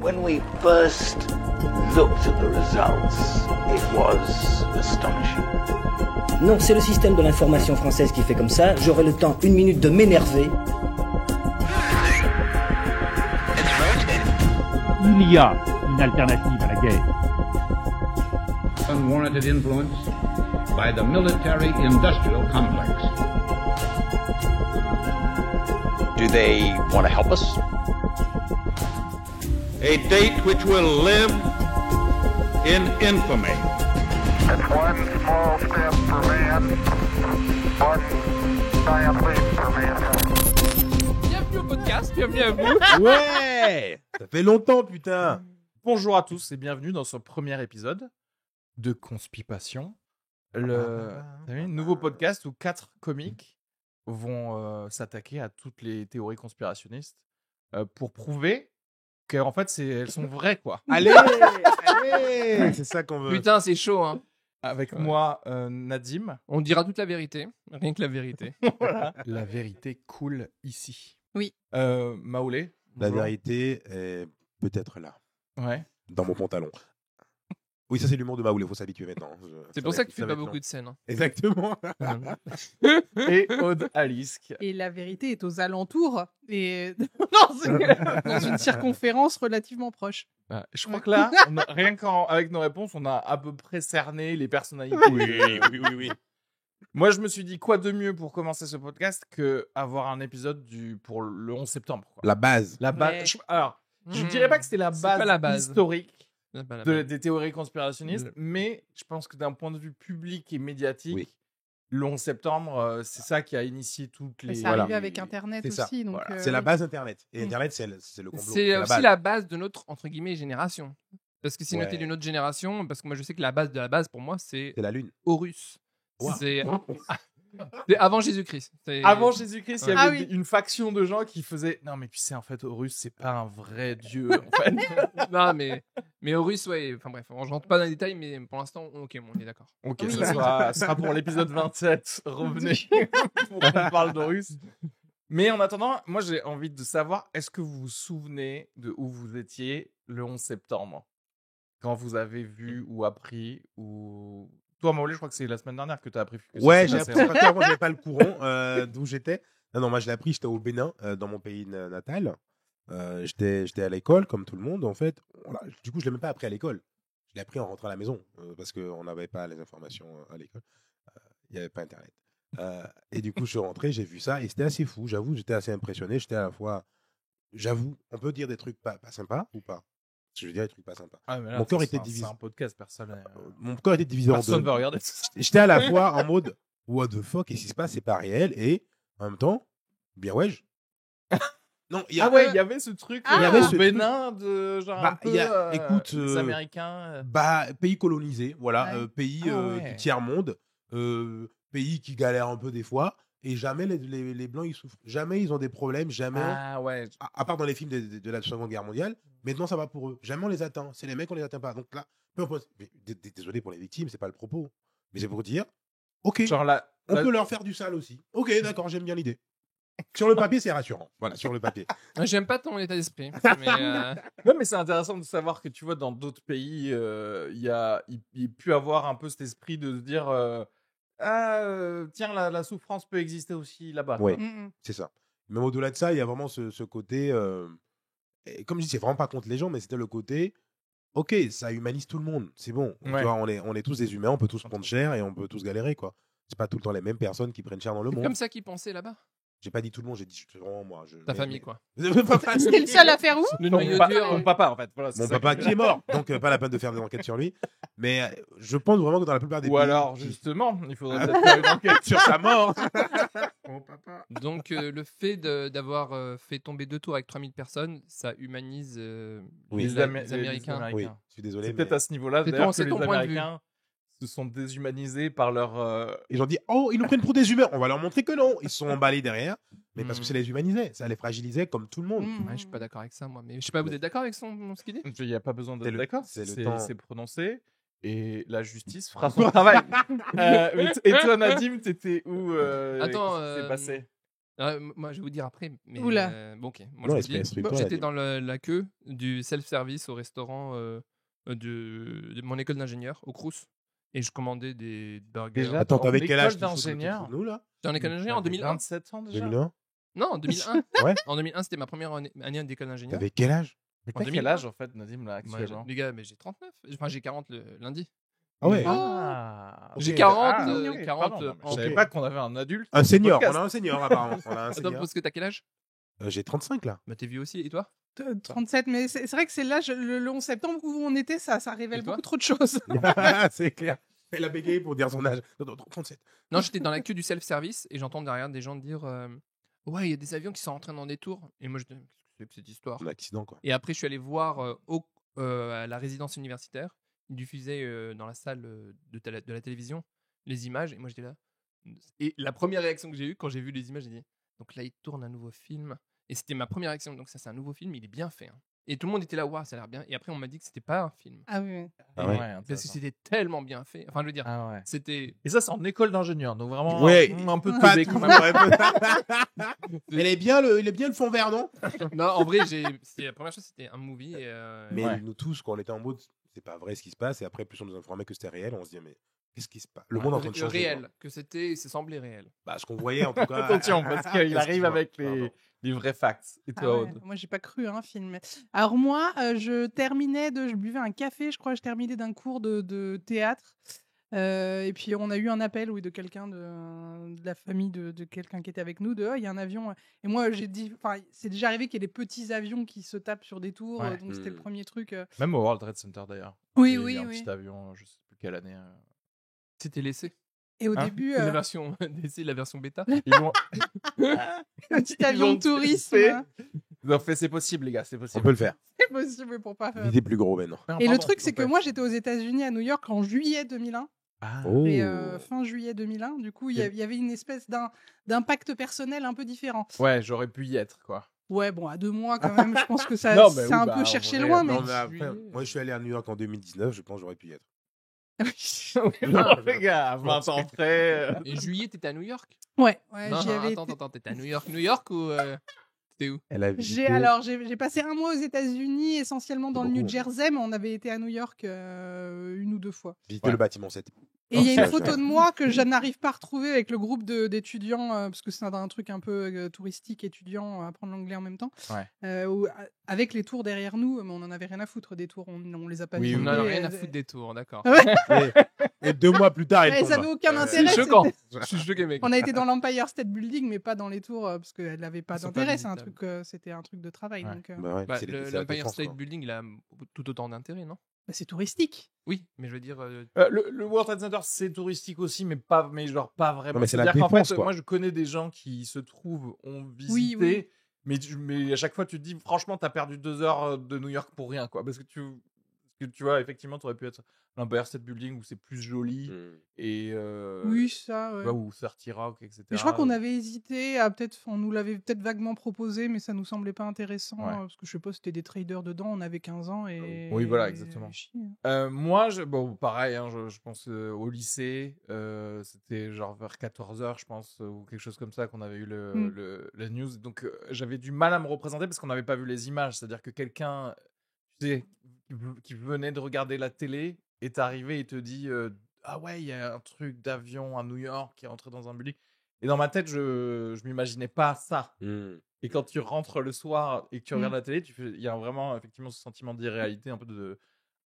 When we first looked at the results, it was astonishing. Non, c'est le système de l'information française qui fait comme ça. J'aurai le temps, 1 minute, de m'énerver. Il y a une alternative à la guerre. Unwarranted influence by the military-industrial complex. Do they want to help us? A date which will live in infamy. It's one small step for man, one giant leap for mankind. Bienvenue au podcast, bienvenue à vous. Ouais. Ça fait longtemps, putain. Bonjour à tous et bienvenue dans ce premier épisode de Conspipation, le nouveau podcast où 4 comiques vont s'attaquer à toutes les théories conspirationnistes pour prouver qu'en fait elles sont vraies, quoi. Allez. C'est ça qu'on veut. Putain, c'est chaud, hein. Avec moi, Nadim. On dira toute la vérité, rien que la vérité. Voilà. La vérité coule ici. Oui. Maoulé. La vérité est peut-être là, Ouais. dans mon pantalon. Oui, ça c'est l'humour de Maoul, il faut s'habituer maintenant. C'est pour ça que tu fais pas beaucoup de scènes. Hein. Exactement. Et Aude Alice. Et la vérité est aux alentours et dans une circonférence relativement proche. Je crois que là, rien qu'avec nos réponses, on a à peu près cerné les personnalités. Oui. Moi, je me suis dit, quoi de mieux pour commencer ce podcast que avoir un épisode pour le 11 septembre, quoi. La base. La base. Ouais. Alors, je dirais pas que c'était la C'est pas la base. historique C'est pas la base. des théories conspirationnistes, mais je pense que d'un point de vue public et médiatique, Oui. le 11 septembre, c'est ça qui a initié toutes Et les... c'est Voilà. arrivé avec Internet C'est ça. aussi. Donc, Voilà. C'est la oui. base Internet. Et Internet, c'est le complot. C'est la aussi base. la base de notre, entre guillemets, génération. Parce que si on Ouais. était d'une autre génération, parce que moi je sais que la base de la base pour moi c'est C'est la Lune. Horus. Wow. C'est avant Jésus-Christ. C'est- Avant Jésus-Christ, il y Ah avait oui. une faction de gens qui faisaient... Non, mais tu sais, en fait, Horus, c'est pas un vrai dieu, en fait. Non, mais Horus, ouais. Enfin bref, je rentre pas dans les détails, mais pour l'instant, ok, bon, on est d'accord. Ok, Oui. ça sera pour l'épisode 27. Revenez pour qu'on parle d'Horus. Mais en attendant, moi j'ai envie de savoir, est-ce que vous vous souvenez de où vous étiez le 11 septembre? Quand vous avez vu ou appris ou... Toi, Maoulé, je crois que c'est la semaine dernière que tu as appris. que ça Ouais, s'est j'ai passé, appris. Avant, j'avais pas le courant d'où j'étais. Non, moi je l'ai appris, j'étais au Bénin, dans mon pays natal. J'étais à l'école, comme tout le monde, en fait. Voilà. Du coup, je l'ai même pas appris à l'école. Je l'ai appris en rentrant à la maison, parce qu'on n'avait pas les informations à l'école. Il n'y avait pas Internet. Et du coup, je suis rentré, j'ai vu ça, et c'était assez fou, j'avoue, j'étais assez impressionné. J'étais à la fois, j'avoue, on peut dire des trucs pas sympas ou pas? Je veux dire des trucs pas sympas. Ah, mais là, Mon cœur c'est était un- divisé. C'est un podcast, personne Mon corps était divisé en personne deux. va regarder. J'étais à la fois en mode what the fuck, qu'est-ce qui se passe, c'est pas réel, et en même temps, bien ouais. Non, il y a Ah ouais, il y avait ce truc Ah, il y avait au ce Bénin de genre Bah, un peu il y a- écoute, les Américains. pays colonisé, voilà, Ouais. pays Ah ouais. du tiers-monde, pays qui galèrent un peu des fois, et jamais les Blancs ils souffrent. Jamais ils ont des problèmes, jamais, Ah ouais. à part dans les films de la Seconde Guerre mondiale, maintenant ça va pour eux. Jamais on les atteint. C'est les mecs, on les atteint pas. Donc là, peu importe. Mais désolé pour les victimes, c'est pas le propos. Mais c'est pour dire, ok, Genre on peut leur faire du sale aussi. Ok, d'accord, j'aime bien l'idée. Sur le papier, c'est rassurant. Voilà, sur le papier. J'aime pas ton état d'esprit. Mais Non, mais c'est intéressant de savoir que tu vois, dans d'autres pays, il peut avoir un peu cet esprit de se dire tiens, la souffrance peut exister aussi là-bas. Ouais. quoi. C'est ça. Même au-delà de ça, il y a vraiment ce côté. Et comme je dis, c'est vraiment pas contre les gens, mais c'était le côté. Ok, ça humanise tout le monde. C'est bon. Tu Ouais. vois, on est tous des humains, on peut tous prendre cher et on peut tous galérer, quoi. C'est pas tout le temps les mêmes personnes qui prennent cher dans le c'est monde. comme ça qu'ils pensaient là-bas. J'ai pas dit tout le monde, j'ai dit c'est vraiment moi. Ta famille, quoi. C'était le seul à faire où? Le Ton, noyau pa- dur. ton papa, en fait. Voilà, c'est Mon ça papa que- qui est mort, donc pas la peine de faire des enquêtes sur lui. Mais je pense vraiment que dans la plupart des Ou pays. alors, justement, il faudrait peut-être faire une enquête sur sa mort. Mon papa. Donc le fait d'avoir fait tomber 2 tours avec 3000 personnes, ça humanise Oui. les, les Américains. Américains. Oui, je suis désolé. C'est mais peut-être à ce niveau-là, C'est d'ailleurs, ton- que c'est les ton point de vue. Américains se sont déshumanisés par leur... Ils ont dit oh, ils nous prennent pour des humains. On va leur montrer que non. Ils se sont emballés derrière. Mais parce que Mm. ça les humanisait, ça les fragilisait comme tout le monde. Ouais, je suis pas d'accord avec ça, moi. Mais je sais pas, vous êtes d'accord avec ce qu'il dit? Il n'y a pas besoin C'est d'être le- d'accord, c'est le c'est temps. c'est prononcé. Et la justice fera son travail. Et toi, Nadim, t'étais où Attends, qu'est-ce qui s'est passé Moi, je vais vous dire après. Mais, Oula. bon, ok. Moi, Non, je exprime- vous dis, exprime-toi, j'étais Nadim. dans la queue du self-service au restaurant de mon école d'ingénieur, au Crous. Et je commandais des burgers. Déjà, Attends, en t'avais quel école âge d'ingénieur nous là J'étais en école d'ingénieur en 2001. 27 ans déjà. 2001 Non, en 2001. Ouais. En 2001, c'était ma première année d'école d'ingénieur. T'avais quel âge Mais En t'as quel 2001. âge en fait, Nadim, là, Moi, actuellement les gars, mais j'ai 39. Enfin, j'ai 40 le lundi. Ah ouais. Ah, J'ai ok. 40, Ah, euh, ok, 40, pardon, je en savais tout. pas qu'on avait un adulte. Un senior, podcast. on a un senior apparemment. On a un Attends, senior. parce que t'as quel âge? J'ai 35 là. Bah, t'es vieux aussi, et toi? 37, mais c'est vrai que c'est l'âge, le 11 septembre où on était, ça révèle Et toi beaucoup trop de choses. C'est clair. Elle a bégayé pour dire son âge. Non, 37. Non, j'étais dans la queue du self-service et j'entends derrière des gens dire ouais, il y a des avions qui sont rentrés dans des tours. Et moi, je dis qu'est-ce que c'est que cette histoire? Un accident quoi. Et après, je suis allé voir à la résidence universitaire. Ils diffusaient dans la salle de la télévision les images. Et moi, j'étais là. Et la première réaction que j'ai eue quand j'ai vu les images, j'ai dit donc là, ils tournent un nouveau film. Et c'était ma première réaction. Donc, ça, c'est un nouveau film. Il est bien fait. Hein. Et tout le monde était là, waouh, ça a l'air bien. Et après, on m'a dit que c'était pas un film. Ah oui. Ah ouais. Parce que intéressant. c'était tellement bien fait. Enfin, je veux dire, Ah ouais. c'était. Et ça, c'est en école d'ingénieur, donc vraiment Ouais. un peu Pas teubé tout, quand même. ouais. Il est bien le fond vert, non? Non, en vrai, la première chose, c'était un movie. Et, Mais Ouais. nous tous, quand on était en mode, c'est pas vrai ce qui se passe. Et après, plus on nous informait que c'était réel, on se dit, mais qu'est-ce qui se passe? Le monde est en train de changer. réel, quoi. que c'était, c'est semblé réel. Bah, ce qu'on voyait en tout cas. Attention, parce qu'il arrive Excuse-moi. avec Pardon. les vrais facts. Et Ah toi, ouais, Aude? moi, j'ai pas cru à un film. Alors moi, je buvais un café, je crois, je terminais d'un cours de théâtre. Et puis on a eu un appel, oui, de quelqu'un de la famille de quelqu'un qui était avec nous. Il y a un avion. Et moi, j'ai dit, enfin, c'est déjà arrivé qu'il y ait des petits avions qui se tapent sur des tours. Ouais. Donc c'était le premier truc. Même au World Trade Center d'ailleurs. Oui, Il y a eu oui, un oui. petit avion, je sais plus quelle année. C'était laissé. Et au Hein début, La version d'essai, la version bêta. Ils l'ont un petit ils avion l'ont de tourisme. fait. hein. ils ont fait, c'est possible, les gars, c'est On possible. peut le faire. C'est possible pour pas faire. L'idée plus gros maintenant. Non, Et le pardon, truc, c'est que ouais. moi, j'étais aux États-Unis, à New York, en juillet 2001. Ah. Oh. Et fin juillet 2001, du coup, il y avait une espèce d'impact personnel un peu différent. Ouais, j'aurais pu y être, quoi. Ouais, bon, à 2 mois quand même, je pense que ça, Non, mais c'est oui, un bah, peu en cherché vrai, loin, Non, mais. mais après, moi, je suis allé à New York en 2019. Je pense que j'aurais pu y être. Non, les gars, à 20 ans près. Et juillet, t'étais à New York? Ouais, Non, j'y avais attends, été. t'étais à New York ou t'étais où? Elle a J'ai passé 1 mois aux États-Unis, essentiellement dans le New beaucoup. Jersey, mais on avait été à New York 1 ou 2 fois. visité le bâtiment 7. Et il y a une Ouais. photo de moi que je n'arrive pas à retrouver avec le groupe d'étudiants, parce que c'est un truc un peu touristique, étudiants, apprendre l'anglais en même temps. Ouais. Avec les tours derrière nous, mais on en avait rien à foutre des tours, on les a pas Oui, visités. On en a rien à foutre des tours, d'accord. Ouais. Et 2 mois plus tard, il Ouais, tombe. ça n'avait aucun C'est intérêt. choquant. c'était- Je suis choqué, mec. On a été dans l'Empire State Building, mais pas dans les tours, parce qu'elle n'avait pas Ils sont pas d'intérêt. visitables. C'était un truc de travail. Ouais. Donc, Bah ouais, Bah, c'est c'est la l'Empire défense, State quoi. Building, il a tout autant d'intérêt, non? bah, c'est touristique. Oui, mais je veux dire. Le World Trade Center, c'est touristique aussi, mais genre pas vraiment. Non, mais c'est la C'est-à-dire qu'en défense, fait, quoi. moi, je connais des gens qui se trouvent, ont Oui, visité, oui. mais à chaque fois, tu te dis, franchement, t'as perdu 2 heures de New York pour rien, quoi. Parce que tu vois, effectivement, t'aurais pu être l'Empire State Building où c'est plus joli et Oui, ça, ouais. tu vois, où 30 Rock, etc. Mais je crois qu'on avait hésité à on nous l'avait peut-être vaguement proposé, mais ça nous semblait pas intéressant Ouais. parce que je sais pas, c'était des traders dedans, on avait 15 ans et. Oui, voilà, exactement. et chier. Moi, bon, pareil, hein, je pense au lycée, c'était genre vers 14h, je pense, ou quelque chose comme ça qu'on avait eu la news. Donc, j'avais du mal à me représenter parce qu'on n'avait pas vu les images. C'est-à-dire que quelqu'un, tu sais, qui venait de regarder la télé est arrivé et te dit ah ouais, il y a un truc d'avion à New York qui est entré dans un building. Et dans ma tête, je m'imaginais pas ça. Et quand tu rentres le soir et que tu regardes la télé, il y a vraiment effectivement ce sentiment d'irréalité, un peu de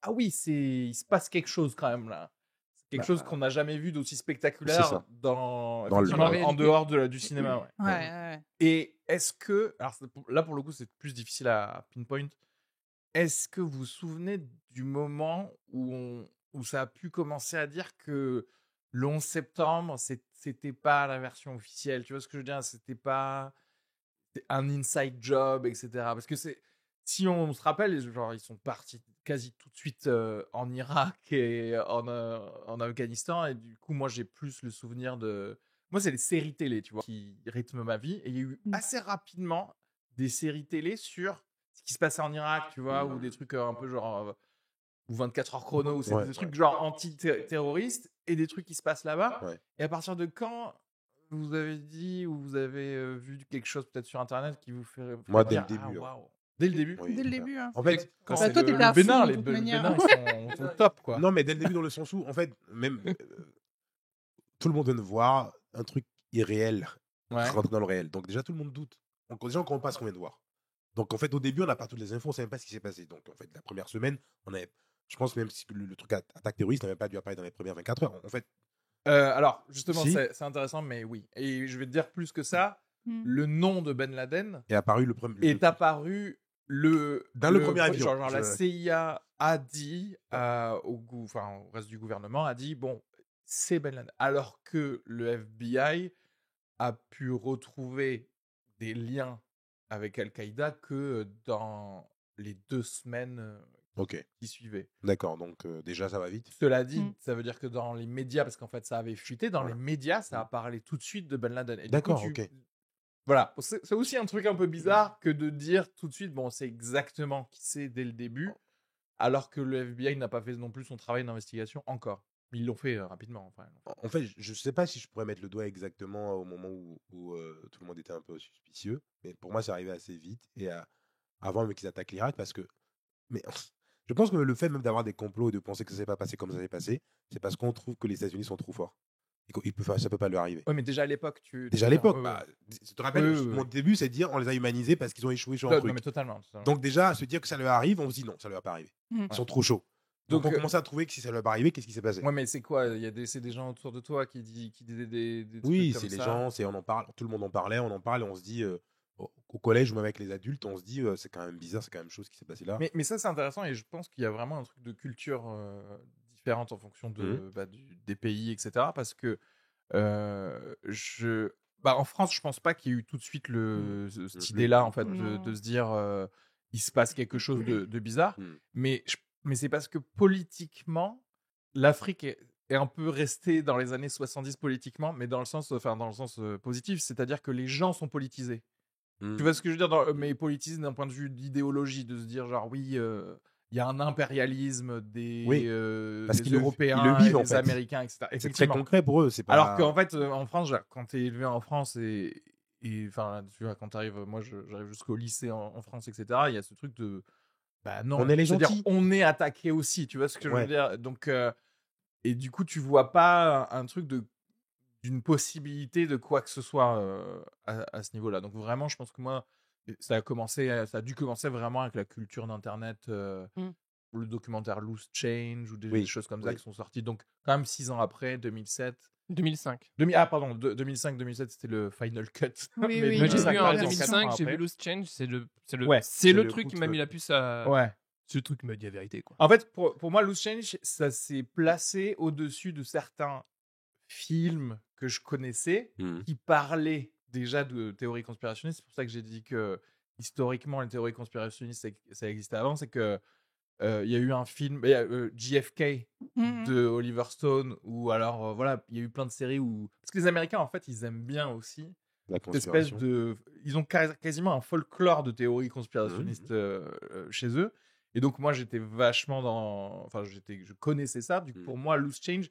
ah oui, il se passe quelque chose quand même là. C'est quelque chose qu'on n'a jamais vu d'aussi spectaculaire ça. dans Dans le- effectivement, dans la en dehors du cinéma. Ouais. Ouais. Et est-ce que, alors là pour le coup c'est plus difficile à pinpoint, est-ce que vous vous souvenez du moment où ça a pu commencer à dire que le 11 septembre, c'était pas la version officielle, tu vois ce que je veux dire, c'était pas un inside job, etc. Parce que si on se rappelle, genre ils sont partis quasi tout de suite en Irak et en Afghanistan, et du coup moi j'ai plus le souvenir de... Moi c'est les séries télé, tu vois, qui rythment ma vie, et il y a eu assez rapidement des séries télé sur ce qui se passait en Irak, tu vois, ou des trucs un peu genre... ou 24 heures chrono, ou c'est des trucs genre anti-terroristes, et des trucs qui se passent là-bas. Ouais. Et à partir de quand vous avez dit ou vous avez vu quelque chose peut-être sur internet qui vous fait Moi, fait dès dire le début, waouh. Dès le début. Oui. Dès le début. Hein. En fait, Quand Bah, c'est toi, le, t'étais le à Bénin, fond, de les, toute le manière. Bénin, ils sont top quoi. non, mais dès le début, dans le sens où, en fait, même tout le monde vient de voir un truc irréel Ouais. rentrer dans le réel. Donc, déjà, tout le monde doute. Donc, déjà, on ne comprend pas ce qu'on vient de voir. Donc, en fait, au début, on n'a pas toutes les infos, on ne sait même pas ce qui s'est passé. Donc, en fait, la première semaine, on avait. Je pense même si le truc attaque terroriste n'avait pas dû apparaître dans les premières 24 heures. En fait, Alors, justement, Si. c'est intéressant, mais oui. Et je vais te dire plus que ça. Mm. Le nom de Ben Laden est apparu le premier. est apparu Dans le premier avion. Genre, la Je- CIA a dit au reste du gouvernement a dit bon, c'est Ben Laden. Alors que le FBI a pu retrouver des liens avec Al-Qaïda que dans les 2 semaines Ok, qui suivaient. d'accord. Donc, déjà, ça va vite. Cela dit, Mm. ça veut dire que dans les médias, parce qu'en fait ça avait fuité, dans Voilà. les médias, ça a parlé tout de suite de Ben Laden. Et du coup, D'accord, ok. Voilà, c'est aussi un truc un peu bizarre que de dire tout de suite, bon, c'est exactement qui c'est dès le début, alors que le FBI n'a pas fait non plus son travail d'investigation encore. Mais ils l'ont fait rapidement. Enfin. En fait, je ne sais pas si je pourrais mettre le doigt exactement au moment où tout le monde était un peu suspicieux, mais pour moi, c'est arrivé assez vite et avant même qu'ils attaquent l'Irak, parce que. Mais je pense que le fait même d'avoir des complots et de penser que ça ne s'est pas passé comme ça s'est passé, c'est parce qu'on trouve que les États-Unis sont trop forts. Ça peut pas leur arriver. Ouais, mais déjà à l'époque, Déjà à l'époque, ouais, bah, tu te rappelles, mon début, c'est de dire on les a humanisés parce qu'ils ont échoué sur un non, truc. mais totalement. Donc déjà, à se dire que ça leur arrive, on se dit non, ça leur va pas arriver. Mm. Ils sont trop chauds. Donc on Donc, commence à trouver que si ça leur va arriver, qu'est-ce qui s'est passé? Ouais, mais c'est quoi? C'est des gens autour de toi qui disaient des trucs Oui, comme c'est les ça. gens, on en parle, tout le monde en parlait, on en parle et on se dit, au collège ou même avec les adultes, on se dit, c'est quand même bizarre, c'est quand même chose qui s'est passé là. Mais ça, c'est intéressant et je pense qu'il y a vraiment un truc de culture différente en fonction de, des pays, etc. Parce que en France, je pense pas qu'il y ait eu tout de suite cette idée-là, en fait, de se dire il se passe quelque chose de bizarre. Mais c'est parce que politiquement, l'Afrique est un peu restée dans les années 70 politiquement, mais dans le sens positif, c'est-à-dire que les gens sont politisés. Tu vois ce que je veux dire, mais politisés d'un point de vue d'idéologie, de se dire genre oui, il y a un impérialisme des, parce des qu'ils Européens, ils le vivent, en des fait. Américains, etc. C'est très concret pour eux. C'est pas... Alors qu'en fait, en France, quand tu es élevé en France et enfin, tu vois, quand tu arrives, moi j'arrive jusqu'au lycée en France, etc., il y a ce truc de bah non, on est les c'est-à-dire, gentils. on est attaqué aussi, tu vois ce que je veux dire. Donc, et du coup, tu vois pas un truc d'une possibilité de quoi que ce soit à ce niveau-là. Donc vraiment, je pense que moi, ça a dû commencer vraiment avec la culture d'internet, le documentaire Loose Change ou des choses comme ça qui sont sorties. Donc quand même 6 ans après, 2007. 2005. 2005-2007, c'était le Final Cut. Oui, Mais oui. Moi, j'ai 2005, vu en par exemple, 2005, 4 ans j'ai vu après. Loose Change, c'est C'est le le truc qui coup m'a de- mis la puce à. Ouais. C'est le truc qui m'a dit la vérité, quoi. En fait, pour moi, Loose Change, ça s'est placé au-dessus de certains films que je connaissais qui parlaient déjà de théories conspirationnistes. C'est pour ça que j'ai dit que historiquement, les théories conspirationnistes, ça existait avant. C'est que il y a eu un film, JFK de Oliver Stone, ou alors voilà, il y a eu plein de séries où parce que les Américains, en fait, ils aiment bien aussi La cette espèce de, ils ont quasiment un folklore de théories conspirationnistes chez eux. Et donc moi j'étais vachement je connaissais ça. Du coup pour moi Loose Change,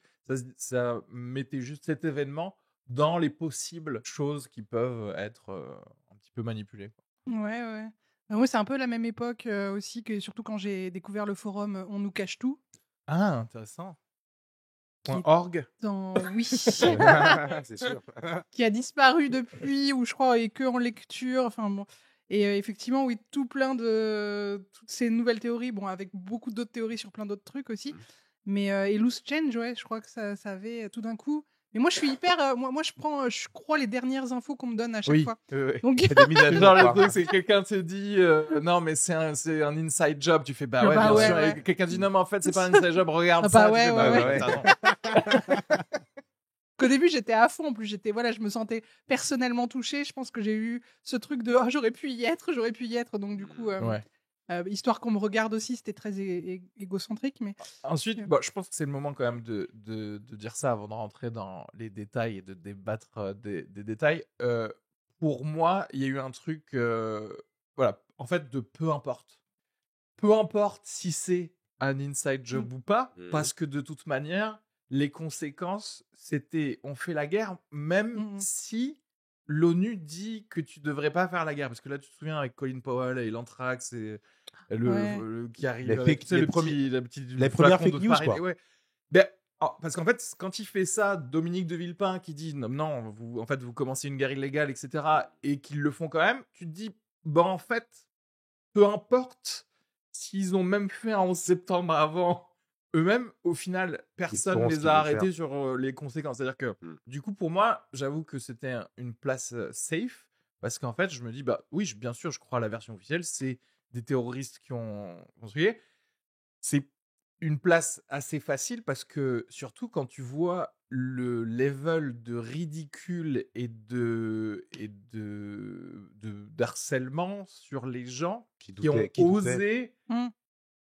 ça mettait juste cet événement dans les possibles choses qui peuvent être un petit peu manipulées. Ouais. Moi, c'est un peu la même époque aussi, que surtout quand j'ai découvert le forum On nous cache tout. Ah, intéressant. Qui est .org. Oui. C'est sûr. Qui a disparu depuis, ou je crois est que en lecture. Enfin bon. Et effectivement, oui, toutes ces nouvelles théories, bon, avec beaucoup d'autres théories sur plein d'autres trucs aussi. Mais et Loose Change, ouais, je crois que ça avait tout d'un coup. Mais moi, je suis hyper. Moi, je crois les dernières infos qu'on me donne à chaque fois. Donc, Genre le truc, c'est que quelqu'un te dit non mais c'est un inside job, tu fais bah ouais, bien sûr. Et quelqu'un dit non mais en fait c'est pas un inside job, regarde ça. Ouais, tu fais, t'as raison. Qu'au début j'étais à fond, en plus je me sentais personnellement touchée. Je pense que j'ai eu ce truc de j'aurais pu y être. Donc du coup, histoire qu'on me regarde aussi, c'était très égocentrique. Mais ensuite, je pense que c'est le moment quand même de dire ça avant de rentrer dans les détails et de débattre des détails. Pour moi, il y a eu un truc, en fait, de peu importe si c'est un inside job ou pas, parce que de toute manière, les conséquences, c'était on fait la guerre, même Mhm. si l'ONU dit que tu devrais pas faire la guerre. Parce que là, tu te souviens avec Colin Powell et l'anthrax et Ouais. qui arrive Les avec, fake- tu sais, les le premiers- les flacon premières de fake news, farine. quoi. Et ouais. Ben, parce qu'en fait, quand il fait ça, Dominique de Villepin qui dit non, vous commencez une guerre illégale, etc., et qu'ils le font quand même, tu te dis, en fait, peu importe s'ils ont même fait un 11 septembre avant eux-mêmes, au final, personne feront ce les qu'ils a veulent arrêtés sur les conséquences. C'est-à-dire que, du coup, pour moi, j'avoue que c'était une place safe, parce qu'en fait, je me dis, oui, bien sûr, je crois à la version officielle, c'est des terroristes qui ont construit. C'est une place assez facile parce que, surtout quand tu vois le level de ridicule et d'harcèlement sur les gens qui ont doutait. osé Mm.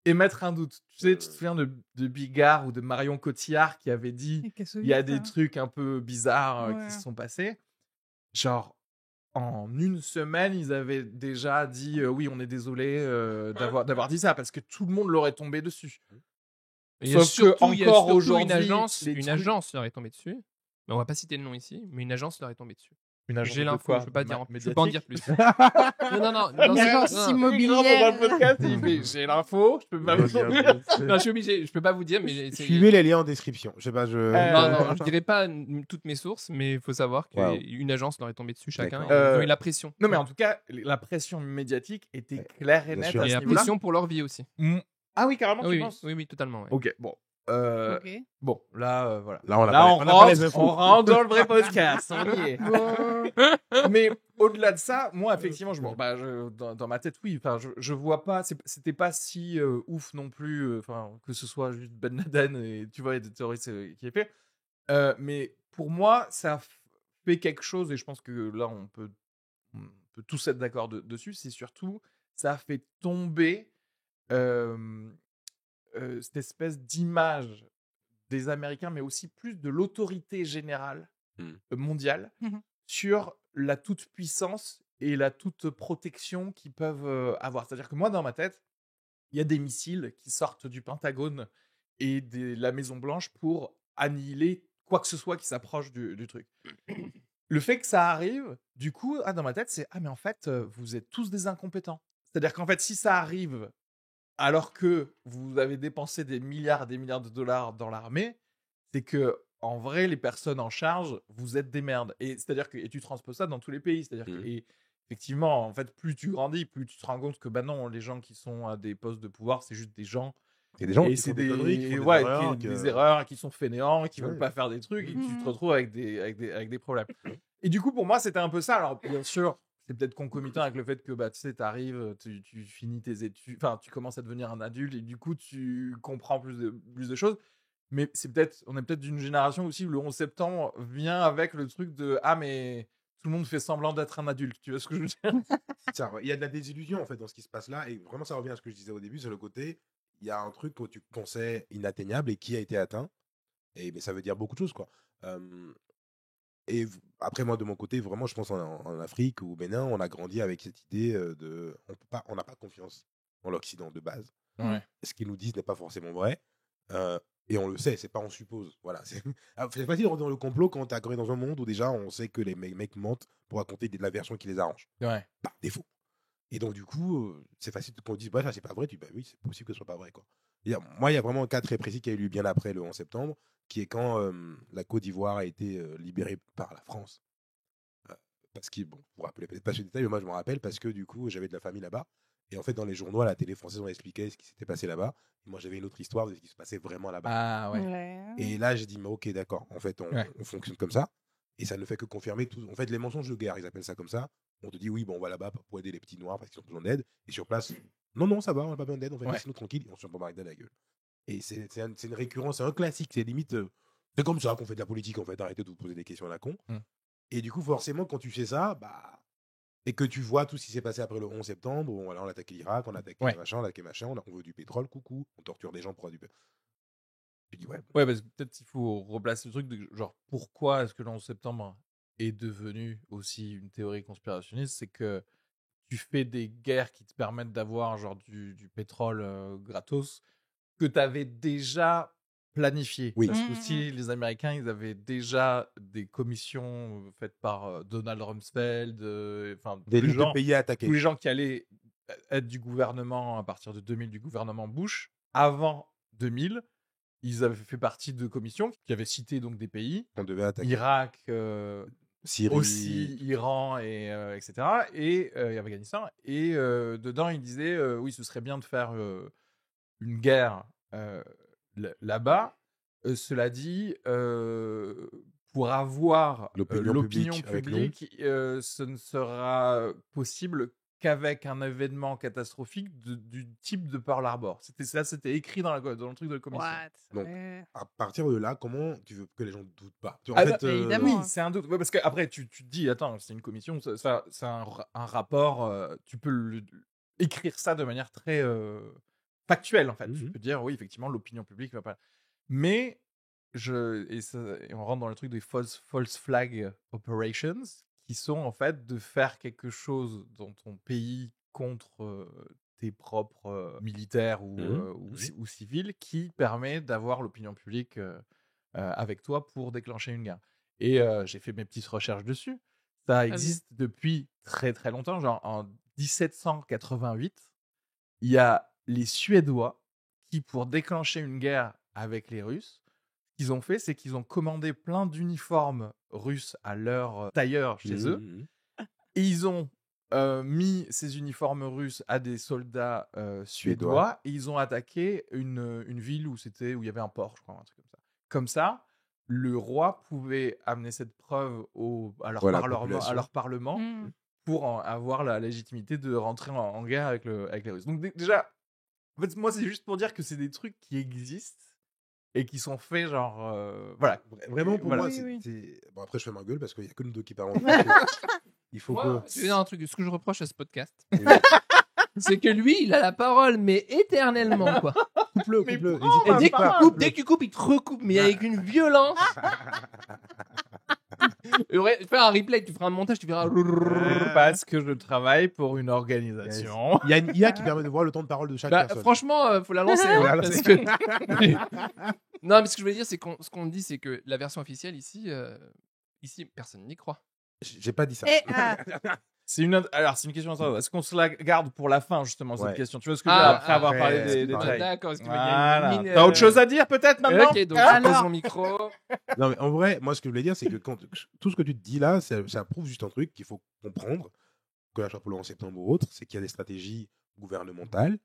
émettre un doute. Tu sais, tu te souviens de Bigard ou de Marion Cotillard qui avait dit Et qu'elle se il y a vide, des ça. trucs un peu bizarres Ouais. qui se sont passés. Genre, en une semaine, ils avaient déjà dit oui, on est désolé d'avoir dit ça parce que tout le monde l'aurait tombé dessus. Il y a Sauf que surtout, il y a encore surtout aujourd'hui, une agence, les une trucs- agence leur est tombée dessus. Mais on va pas citer le nom ici, mais une agence leur est tombée dessus. Une agence J'ai de l'info, quoi je peux pas dire, Ma- je peux pas en dire plus. non, Une agence non, immobilière. Dans le podcast, il fait j'ai l'info, je peux pas vous dire. non, je suis obligé, je peux pas vous dire, mais Suivez les liens en description. Je sais pas, non, je dirais pas toutes mes sources, mais il faut savoir Wow. qu'une agence leur est tombée dessus chacun. D'accord. Et ils ont eu la pression. Non, mais en tout cas, la pression médiatique était claire et bien nette sûr. à Et ce la niveau-là. pression pour leur vie aussi. Ah oui, carrément, tu oui, penses oui, totalement. ouais. Ok, bon. Ok. Bon, là, voilà. Là, on a Là, pas- on on a pas les rentre, infos. on rentre dans le vrai podcast. On y est. Mais au-delà de ça, moi, effectivement, dans ma tête, oui. Enfin, je vois pas. C'était pas si ouf non plus. Enfin, que ce soit juste Ben Laden et tu vois, il y a des terroristes qui est fait. Mais pour moi, ça fait quelque chose et je pense que là, on peut tous être d'accord dessus. C'est surtout, ça a fait tomber cette espèce d'image des Américains, mais aussi plus de l'autorité générale mondiale Mhm. sur la toute-puissance et la toute-protection qu'ils peuvent avoir. C'est-à-dire que moi, dans ma tête, il y a des missiles qui sortent du Pentagone et de la Maison-Blanche pour annihiler quoi que ce soit qui s'approche du truc. Le fait que ça arrive, du coup, dans ma tête, c'est « Ah, mais en fait, vous êtes tous des incompétents. » C'est-à-dire qu'en fait, si ça arrive alors que vous avez dépensé des milliards de dollars dans l'armée, c'est que en vrai, les personnes en charge, vous êtes des merdes. Et c'est-à-dire que tu transposes ça dans tous les pays. C'est-à-dire que, et effectivement, en fait, plus tu grandis, plus tu te rends compte que non, les gens qui sont à des postes de pouvoir, c'est juste des gens. C'est des gens et qui c'est font des conneries, qui font des ouais, erreurs, des erreurs, qui sont fainéants, qui Ouais. veulent pas faire des trucs, et tu Mhm. te retrouves avec des problèmes. Et du coup, pour moi, c'était un peu ça. Alors, bien sûr, c'est peut-être concomitant avec le fait que tu sais, t'arrives, tu finis tes études, enfin, tu commences à devenir un adulte, et du coup, tu comprends plus de choses. Mais on est peut-être d'une génération aussi où le 11 septembre vient avec le truc de ah, mais tout le monde fait semblant d'être un adulte. Tu vois ce que je veux dire? Il y a de la désillusion en fait dans ce qui se passe là, et vraiment ça revient à ce que je disais au début, c'est le côté, il y a un truc que tu pensais inatteignable et qui a été atteint, mais ça veut dire beaucoup de choses quoi. Après moi de mon côté, vraiment je pense en Afrique ou au Bénin, on a grandi avec cette idée de on n'a pas confiance en l'Occident de base. Ouais. Ce qu'ils nous disent n'est pas forcément vrai. Et on le sait, c'est pas on suppose. Voilà, c'est facile de rentrer dans le complot quand t'as grandi dans un monde où déjà on sait que les mecs mentent pour raconter de la version qui les arrange. Ouais. Par défaut. Et donc, du coup, c'est facile qu'on dise, bah, ça c'est pas vrai. Tu dis, bah oui, c'est possible que ce soit pas vrai. Quoi. Moi, il y a vraiment un cas très précis qui a eu lieu bien après le 11 septembre, qui est quand la Côte d'Ivoire a été libérée par la France. Parce que, bon, vous vous rappelez peut-être pas ce détail, mais moi je me rappelle parce que du coup, j'avais de la famille là-bas. Et en fait, dans les journaux, à la télé française, on expliquait ce qui s'était passé là-bas. Et moi, j'avais une autre histoire de ce qui se passait vraiment là-bas. Ah ouais. Ouais. Et là, j'ai dit, mais ok, d'accord. En fait, on fonctionne comme ça. Et ça ne fait que confirmer tout. En fait, les mensonges de guerre, ils appellent ça comme ça. On te dit, oui, bon, on va là-bas pour aider les petits noirs parce qu'ils ont besoin d'aide. Et sur place, non, ça va, on n'a pas besoin d'aide. On fait laisse-nous tranquille et on se bombarde la gueule. Et c'est une récurrence, c'est un classique. C'est limite. C'est comme ça qu'on fait de la politique, en fait. Arrêtez de vous poser des questions à la con. Et du coup, forcément, quand tu fais ça, et que tu vois tout ce qui s'est passé après le 11 septembre, on a attaqué l'Irak, on a attaqué machin, on veut du pétrole, coucou, on torture des gens pour avoir du pétrole. Je dis, Ouais, parce que peut-être il faut replacer le truc de genre pourquoi est-ce que le 11 septembre est devenu aussi une théorie conspirationniste, c'est que tu fais des guerres qui te permettent d'avoir genre du pétrole gratos que tu avais déjà planifié. Oui. Parce que aussi, les Américains, ils avaient déjà des commissions faites par Donald Rumsfeld, enfin, Des tous les listes de gens, pays à attaquer. tous les gens qui allaient être du gouvernement à partir de 2000, du gouvernement Bush. Avant 2000, ils avaient fait partie de commissions qui avaient cité donc des pays, On devait attaquer. Irak, Syrie. aussi Iran, et, etc. Et Afghanistan. Et dedans, ils disaient oui, ce serait bien de faire une guerre là-bas. Cela dit, pour avoir L'opinion l'opinion publique avec publique, ce ne sera possible qu'avec un événement catastrophique du type de Pearl Harbor. C'était écrit dans le truc de la commission. Donc, Ouais. à partir de là, comment tu veux que les gens ne doutent pas? En Ah, fait, évidemment. oui, c'est un doute. Ouais, parce qu'après, tu te dis, attends, c'est une commission, c'est un rapport, tu peux écrire ça de manière très factuelle, en fait. Tu peux dire, oui, effectivement, l'opinion publique va pas. Mais, et on rentre dans le truc des false flag operations, qui sont en fait de faire quelque chose dans ton pays contre tes propres militaires ou civils, qui permet d'avoir l'opinion publique avec toi pour déclencher une guerre. Et j'ai fait mes petites recherches dessus. Ça existe depuis très très longtemps. Genre en 1788, il y a les Suédois qui, pour déclencher une guerre avec les Russes, ce qu'ils ont fait, c'est qu'ils ont commandé plein d'uniformes russes à leur tailleur chez eux. Et ils ont mis ces uniformes russes à des soldats suédois, et ils ont attaqué une ville où il y avait un port, je crois, un truc comme ça. Comme ça, le roi pouvait amener cette preuve à leur parlement pour avoir la légitimité de rentrer en guerre avec les Russes. Donc déjà, en fait, moi, c'est juste pour dire que c'est des trucs qui existent et qui sont faits genre... voilà. Vraiment, pour moi, Oui. c'est... Bon, après, je fais ma gueule parce qu'il n'y a que nous deux qui parlons. Il faut Moi, que... je vais dire un truc, ce que je reproche à ce podcast, c'est que lui, il a la parole, mais éternellement, quoi. Coupe-le. Et dès que tu coupes, il te recoupe, mais avec une violence. Fais un replay, tu feras un montage, tu verras. Parce que je travaille pour une organisation. Il y a une IA qui permet de voir le temps de parole de chaque personne. Franchement, faut la lancer. hein, parce que... Non, mais ce que je voulais dire, c'est ce qu'on dit, c'est que la version officielle ici, personne n'y croit. J'ai pas dit ça. C'est une question intéressante. Est-ce qu'on se la garde pour la fin, justement, cette question? Tu vois ce que je veux dire, après avoir parlé des détails? D'accord, parce qu'il y a Voilà. une mine, T'as autre chose à dire, peut-être, maintenant? Ok, donc je pose mon micro. Non, mais en vrai, moi, ce que je voulais dire, c'est que tout ce que tu te dis là, ça prouve juste un truc qu'il faut comprendre, que la charte pour le 11 septembre ou autre, c'est qu'il y a des stratégies gouvernementales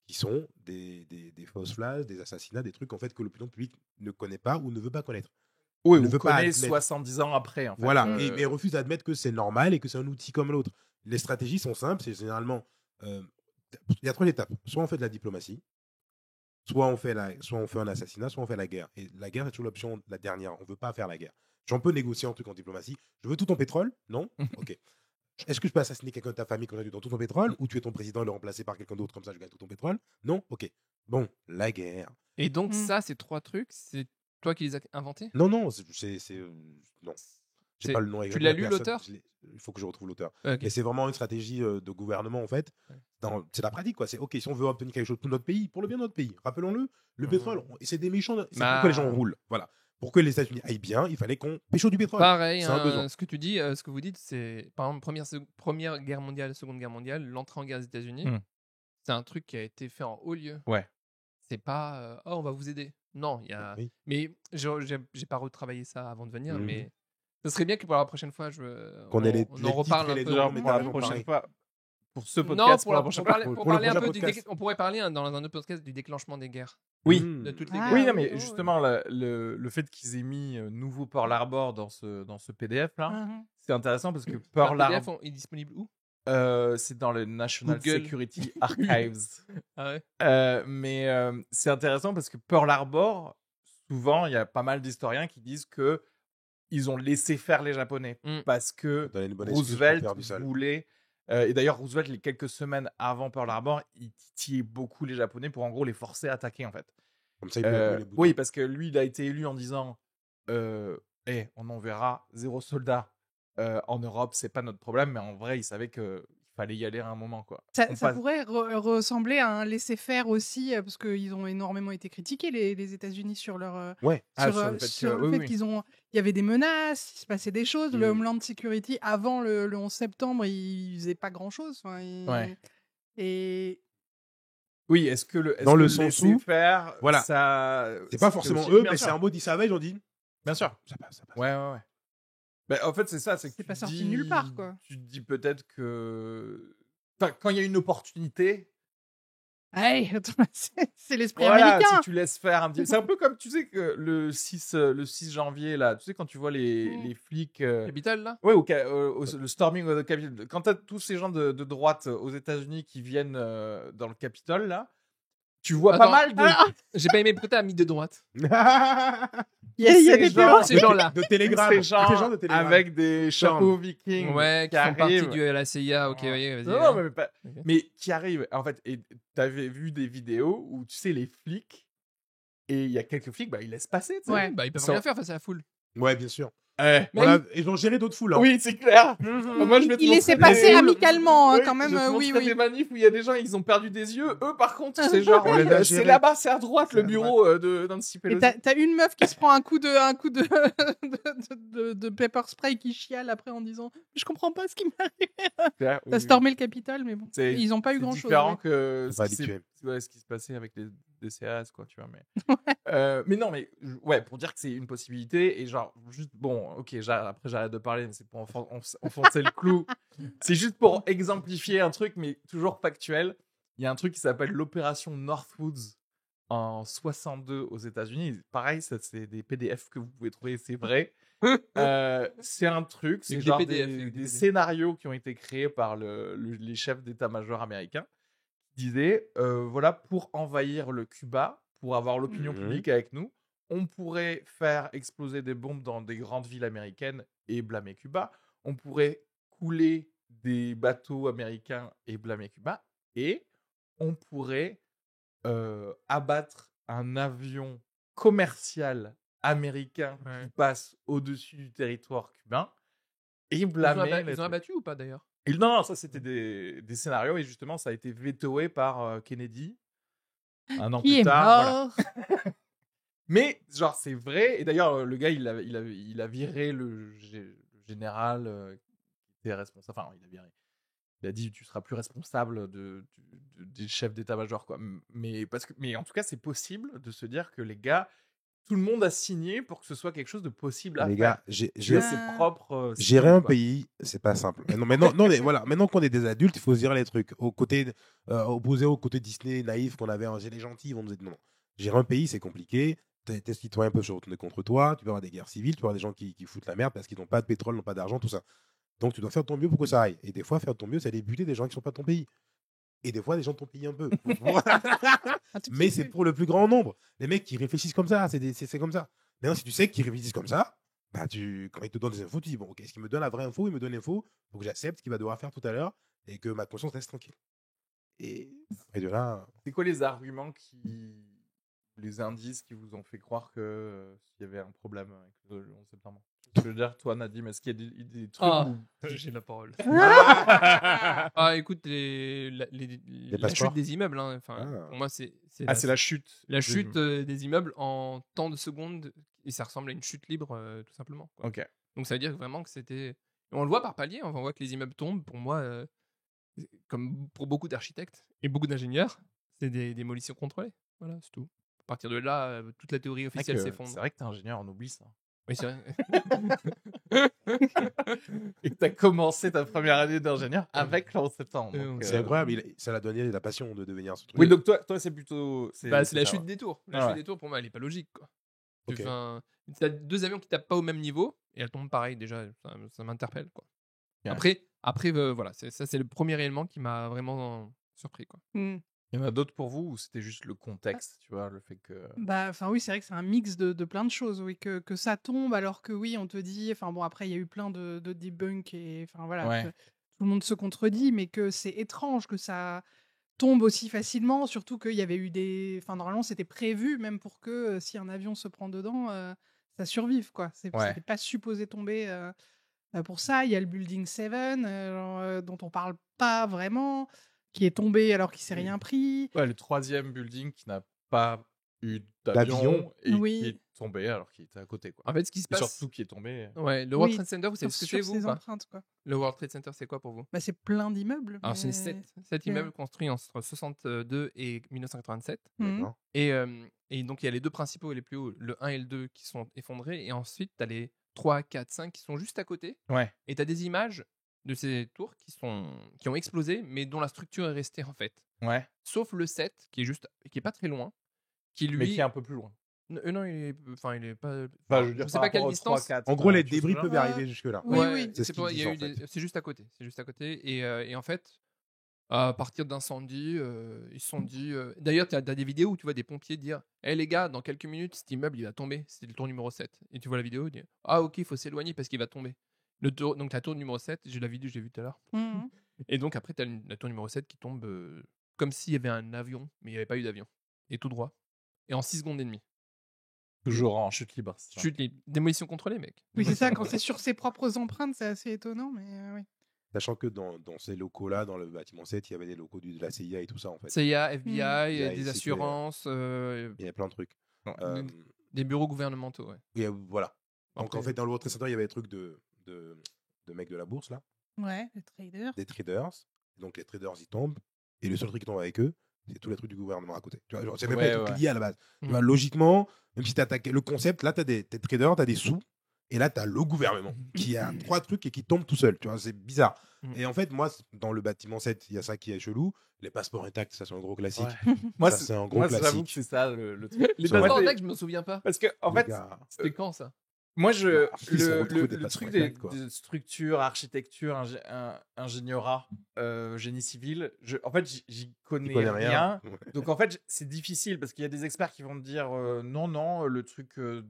qui sont des fausses flags, des assassinats, des trucs en fait que l'opinion publique ne connaît pas ou ne veut pas connaître. Oui, ne on veut pas connaît admettre. 70 ans après, en fait. Voilà, et refuse d'admettre que c'est normal et que c'est un outil comme l'autre. Les stratégies sont simples, c'est généralement... il y a 3 étapes. Soit on fait de la diplomatie, soit on fait un assassinat, soit on fait la guerre. Et la guerre, c'est toujours l'option la dernière. On ne veut pas faire la guerre. J'en peux négocier un truc en diplomatie. Je veux tout ton pétrole? Non? Ok. Est-ce que je peux assassiner quelqu'un de ta famille quand tu dans tout ton pétrole? Ou tu es ton président et le remplacer par quelqu'un d'autre, comme ça je gagne tout ton pétrole? Non? Ok. Bon, la guerre. Et donc ça, ces 3 trucs, c'est toi qui les as inventés? Non, non, non. J'ai pas le nom exact. Tu l'as lu, l'auteur? Il faut que je retrouve l'auteur. Okay. Mais c'est vraiment une stratégie de gouvernement, en fait. C'est la pratique, quoi. C'est OK, si on veut obtenir quelque chose pour notre pays, pour le bien de notre pays, rappelons-le, le pétrole, c'est des méchants. C'est pourquoi les gens roulent. Voilà. Pour que les États-Unis aillent bien, il fallait qu'on pécho du pétrole. Pareil, c'est un besoin. ce que vous dites, c'est par exemple première guerre mondiale, seconde guerre mondiale, l'entrée en guerre des États-Unis, c'est un truc qui a été fait en haut lieu. Ouais. C'est pas on va vous aider. Non, il y a. Oui. Mais j'ai pas retravaillé ça avant de venir, mais ce serait bien que pour la prochaine fois, on en reparle un peu. Pour la prochaine fois. Pour ce podcast. Non, pour parler un peu on pourrait parler dans un autre podcast du déclenchement des guerres. Oui. De toutes les guerres. Oui, non, mais justement, le fait qu'ils aient mis nouveau Pearl Harbor dans ce PDF là, c'est intéressant parce que Pearl Harbor est disponible où? C'est dans le National Google. Security Archives. Ah ouais. Mais c'est intéressant parce que Pearl Harbor, souvent, il y a pas mal d'historiens qui disent que ils ont laissé faire les Japonais parce que Roosevelt voulait. Et d'ailleurs, Roosevelt, les quelques semaines avant Pearl Harbor, il titillait beaucoup les Japonais pour en gros les forcer à attaquer en fait. Comme ça, il peut les boutons. Oui, parce que lui, il a été élu en disant on enverra 0 soldats en Europe, c'est pas notre problème, mais en vrai, il savait qu'il fallait y aller à un moment, quoi. Ça On ça passe- pourrait ressembler à un laisser-faire aussi, parce qu'ils ont énormément été critiqués, les États-Unis, sur leur, Ouais. sur le fait sur que- le oui, fait oui. il y avait des menaces, il se passait des choses. Le Mm. Homeland Security, avant le 11 septembre, il faisait pas grand-chose. Enfin, Ouais. Et Oui, est-ce que Dans le laisser sens où- faire, Voilà. ça... C'est pas forcément aussi- eux, bien mais sûr. c'est un mot savage, ils ont dit. Bien sûr. Ça passe, ça passe. Ouais. Bah, en fait, c'est ça. C'est que C'est tu pas te sorti dis- de nulle part, quoi. Tu te dis peut-être que... Enfin, quand il y a une opportunité, hey, c'est l'esprit voilà, américain. si tu laisses faire un petit... C'est un peu comme, tu sais, que le 6 janvier, là, tu sais, quand tu vois les flics... Capital, là Ouais, le storming of the Capitol. Quand t'as tous ces gens de droite aux États-Unis qui viennent dans le Capitole, là, tu vois Attends, pas mal de... J'ai pas aimé pourquoi t'as mis de droite. Il y a ces des gens- Ces gens-là. De Telegram. Ces gens Ces gens de Telegram. avec des chapeaux vikings Ouais, qui font partie arrivent. de la CIA. Ok, oui, vas-y. Non, mais, pas... Ok. mais qui arrivent. En fait, et t'avais vu des vidéos où, tu sais, les flics, et il y a quelques flics, bah, ils laissent passer, tu sais. Ouais. Bah, ils peuvent Sans- rien faire face à la foule. Ouais, bien sûr. Ouais. Voilà, ils ont géré d'autres foules. Hein. Oui, c'est clair. Moi, je vais te Il laissait montrer passer des- amicalement, hein, Oui, quand même. je te Oui, montrerai oui. des manifs où il y a des gens, ils ont perdu des yeux. Eux, par contre, c'est genre, On les a c'est gérés. là-bas, c'est à droite, le C'est à bureau de Nancy Et Pelosi. t'as une meuf qui se prend un coup de de pepper spray qui chiale après en disant je comprends pas ce qui m'arrive. Claire, T'as oui, stormé le Capitole, mais bon, C'est- ils ont pas eu c'est grand chose. différent que Pas ce qui s'est- habitué. ouais, ce qui se passait avec les DCAS, quoi, tu vois. Mais non, mais ouais, pour dire que c'est une possibilité et genre juste bon, ok, après j'arrête de parler, mais c'est pour enfoncer le clou. C'est juste pour exemplifier un truc, mais toujours factuel. Il y a un truc qui s'appelle l'opération Northwoods en 62 aux États-Unis. Pareil, ça c'est des PDF que vous pouvez trouver, c'est vrai. C'est un truc, c'est Avec genre des PDF, des avec des PDF. scénarios qui ont été créés par les chefs d'état-major américains qui disaient voilà, pour envahir le Cuba, pour avoir l'opinion Mhm. publique avec nous, on pourrait faire exploser des bombes dans des grandes villes américaines et blâmer Cuba. On pourrait couler des bateaux américains et blâmer Cuba. Et on pourrait abattre un avion commercial américain qui passe au-dessus du territoire cubain et blâmer les Ils ont trucs. abattu ou pas d'ailleurs Non, ça c'était des scénarios et justement ça a été vétoé par Kennedy un an Qui plus est tard. Voilà. mort. Mais genre c'est vrai et d'ailleurs le gars il a viré le général qui était responsable. Enfin il a viré. Il a dit tu seras plus responsable des chefs d'état-major quoi. Mais en tout cas c'est possible de se dire que les gars, tout le monde a signé pour que ce soit quelque chose de possible à Les faire. gars, j'ai ses propres gérer un quoi. pays, c'est pas simple. Non, mais voilà, maintenant qu'on est des adultes, il faut se dire les trucs. Opposé au côté Disney naïf qu'on avait, j'ai les gentils, ils vont nous dire non. Gérer un pays, c'est compliqué. Tes citoyens peuvent se retourner contre toi. Tu peux avoir des guerres civiles, tu peux avoir des gens qui foutent la merde parce qu'ils n'ont pas de pétrole, n'ont pas d'argent, tout ça. Donc tu dois faire de ton mieux pour que ça aille. Et des fois, faire de ton mieux, c'est aller buter des gens qui ne sont pas de ton pays. Et des fois, des gens de ton pays un peu. Mais c'est pour le plus grand nombre. Les mecs qui réfléchissent comme ça, c'est comme ça. Maintenant, si tu sais qu'ils réfléchissent comme ça, bah quand ils te donnent des infos, tu dis bon, ok, est-ce qu'il me donne la vraie info, il me donne l'info pour que j'accepte ce qu'il va devoir faire tout à l'heure et que ma conscience reste tranquille. Et après de là. C'est quoi les arguments les indices qui vous ont fait croire que s'il y avait un problème avec le 11 septembre? Je veux dire, toi, Nadim, est-ce qu'il y a des trucs où... J'ai la parole. Écoute, la passeports chute des immeubles. Hein, enfin, pour moi, c'est c'est la chute. La chute des immeubles en tant de secondes. Et ça ressemble à une chute libre, tout simplement. Quoi. Ok. Donc ça veut dire vraiment que c'était... On le voit par palier, on voit que les immeubles tombent. Pour moi, comme pour beaucoup d'architectes et beaucoup d'ingénieurs, c'est des démolitions contrôlées. Voilà, c'est tout. À partir de là, toute la théorie officielle s'effondre. C'est vrai que t'es ingénieur, on oublie ça. Oui, c'est vrai. Et que t'as commencé ta première année d'ingénieur avec le 11 septembre. Donc, C'est incroyable, ça l'a donné la passion de devenir ce truc. Oui, donc toi c'est plutôt... C'est la ça, chute ouais. des tours. La Ah chute ouais. des tours, pour moi, elle est pas logique. Quoi. Ok. T'as deux avions qui tapent pas au même niveau et elles tombent pareil. Déjà, ça m'interpelle. Quoi. Ouais. Après voilà, ça c'est le premier élément qui m'a vraiment surpris. Quoi. Hmm. Il y en a d'autres pour vous ou c'était juste le contexte, tu vois, le fait que... Bah, enfin oui, c'est vrai que c'est un mix de plein de choses, oui, que ça tombe alors que oui, on te dit, enfin bon, après il y a eu plein de debunk et enfin voilà, Ouais. que tout le monde se contredit, mais que c'est étrange que ça tombe aussi facilement, surtout qu'il y avait eu enfin normalement c'était prévu même pour que si un avion se prend dedans, ça survive quoi. Ouais. C'était pas supposé tomber. pour ça. Il y a le Building 7, dont on parle pas vraiment, qui est tombé alors qu'il s'est rien pris. Ouais, le 3e building qui n'a pas eu D'avion. d'avion et Oui. qui est tombé alors qu'il était à côté. Quoi. En fait, ce qui se Et passe. surtout qui est tombé. Ouais, le World Oui, Trade Center, vous savez ce que sur c'est, vous ou ses pas? empreintes, quoi. Le World Trade Center, c'est quoi pour vous? Bah, c'est plein d'immeubles. Alors, c'est mais- 7 immeubles construits entre 62 et 1987. Mhm. D'accord. Et donc, il y a les 2 principaux et les plus hauts, le 1 et le 2 qui sont effondrés. Et ensuite, tu as les 3, 4, 5 qui sont juste à côté. Ouais. Et tu as des images de ces tours qui ont explosé, mais dont la structure est restée, en fait. Ouais. Sauf le 7, qui est pas très loin, qui lui... Mais qui est un peu plus loin. Non, il est pas... Enfin, je veux dire, sais pas quelle distance. En gros, les débris peuvent Ouais. arriver jusque-là. Oui, Ouais, oui. C'est ce qu'ils il y a disent, eu en fait. c'est juste à côté. C'est juste à côté. Et en fait, à partir d'incendie, ils se sont dit. D'ailleurs, tu as des vidéos où tu vois des pompiers dire hé les gars, dans quelques minutes, cet immeuble il va tomber. C'est le tour numéro 7. Et tu vois la vidéo, tu dis ah ok, il faut s'éloigner parce qu'il va tomber. Donc la tour numéro 7, j'ai la vidéo, j'ai vu tout à l'heure. Mhm. Et donc après, tu as la tour numéro 7 qui tombe comme s'il y avait un avion, mais il n'y avait pas eu d'avion. Et tout droit. Et en 6 secondes et demie. Toujours en chute libre. c'est ça. Chute libre. Démolition contrôlée, mec. Oui, c'est ça. Quand c'est sur ses propres empreintes, c'est assez étonnant, mais oui. Sachant que dans ces locaux-là, dans le bâtiment 7, il y avait des locaux de la CIA et tout ça, en fait. CIA, FBI, CIA, des c'était- assurances, Il y a plein de trucs. Euh, des bureaux gouvernementaux. Ouais. et, voilà. Donc, Après- en fait, dans le World Trade Center, il y avait des trucs de mecs de la bourse, là, Ouais, les traders. des traders. Donc, les traders, ils tombent. Et le seul truc qui tombe avec eux, c'est tous les trucs du gouvernement à côté. Tu vois, genre, c'est même pas Ouais, des trucs ouais. liés à la base. Tu Mm. vois, logiquement, même si tu attaques le concept, là, tu as des traders, tu as des sous. Et là, tu as le gouvernement qui a 3 trucs et qui tombe tout seul. Tu vois, c'est bizarre. Mm. Et en fait, moi, dans le bâtiment 7, il y a ça qui est chelou. Les passeports intacts, ça, c'est un gros classique. Ouais. Moi, Ça, c'est un gros moi, j'avoue classique. que c'est ça le truc. Les Sur- passeports Ouais. intacts, je me souviens pas. Parce que, en Les fait, gars, C'était quand ça? moi, Ils ont retrouvé des le passeports truc des, intacts, quoi. des structures, architecture, ingénierat, génie civil, en fait, j'y connais, connais rien. Ouais. Donc, en fait, c'est difficile parce qu'il y a des experts qui vont me dire non, le truc de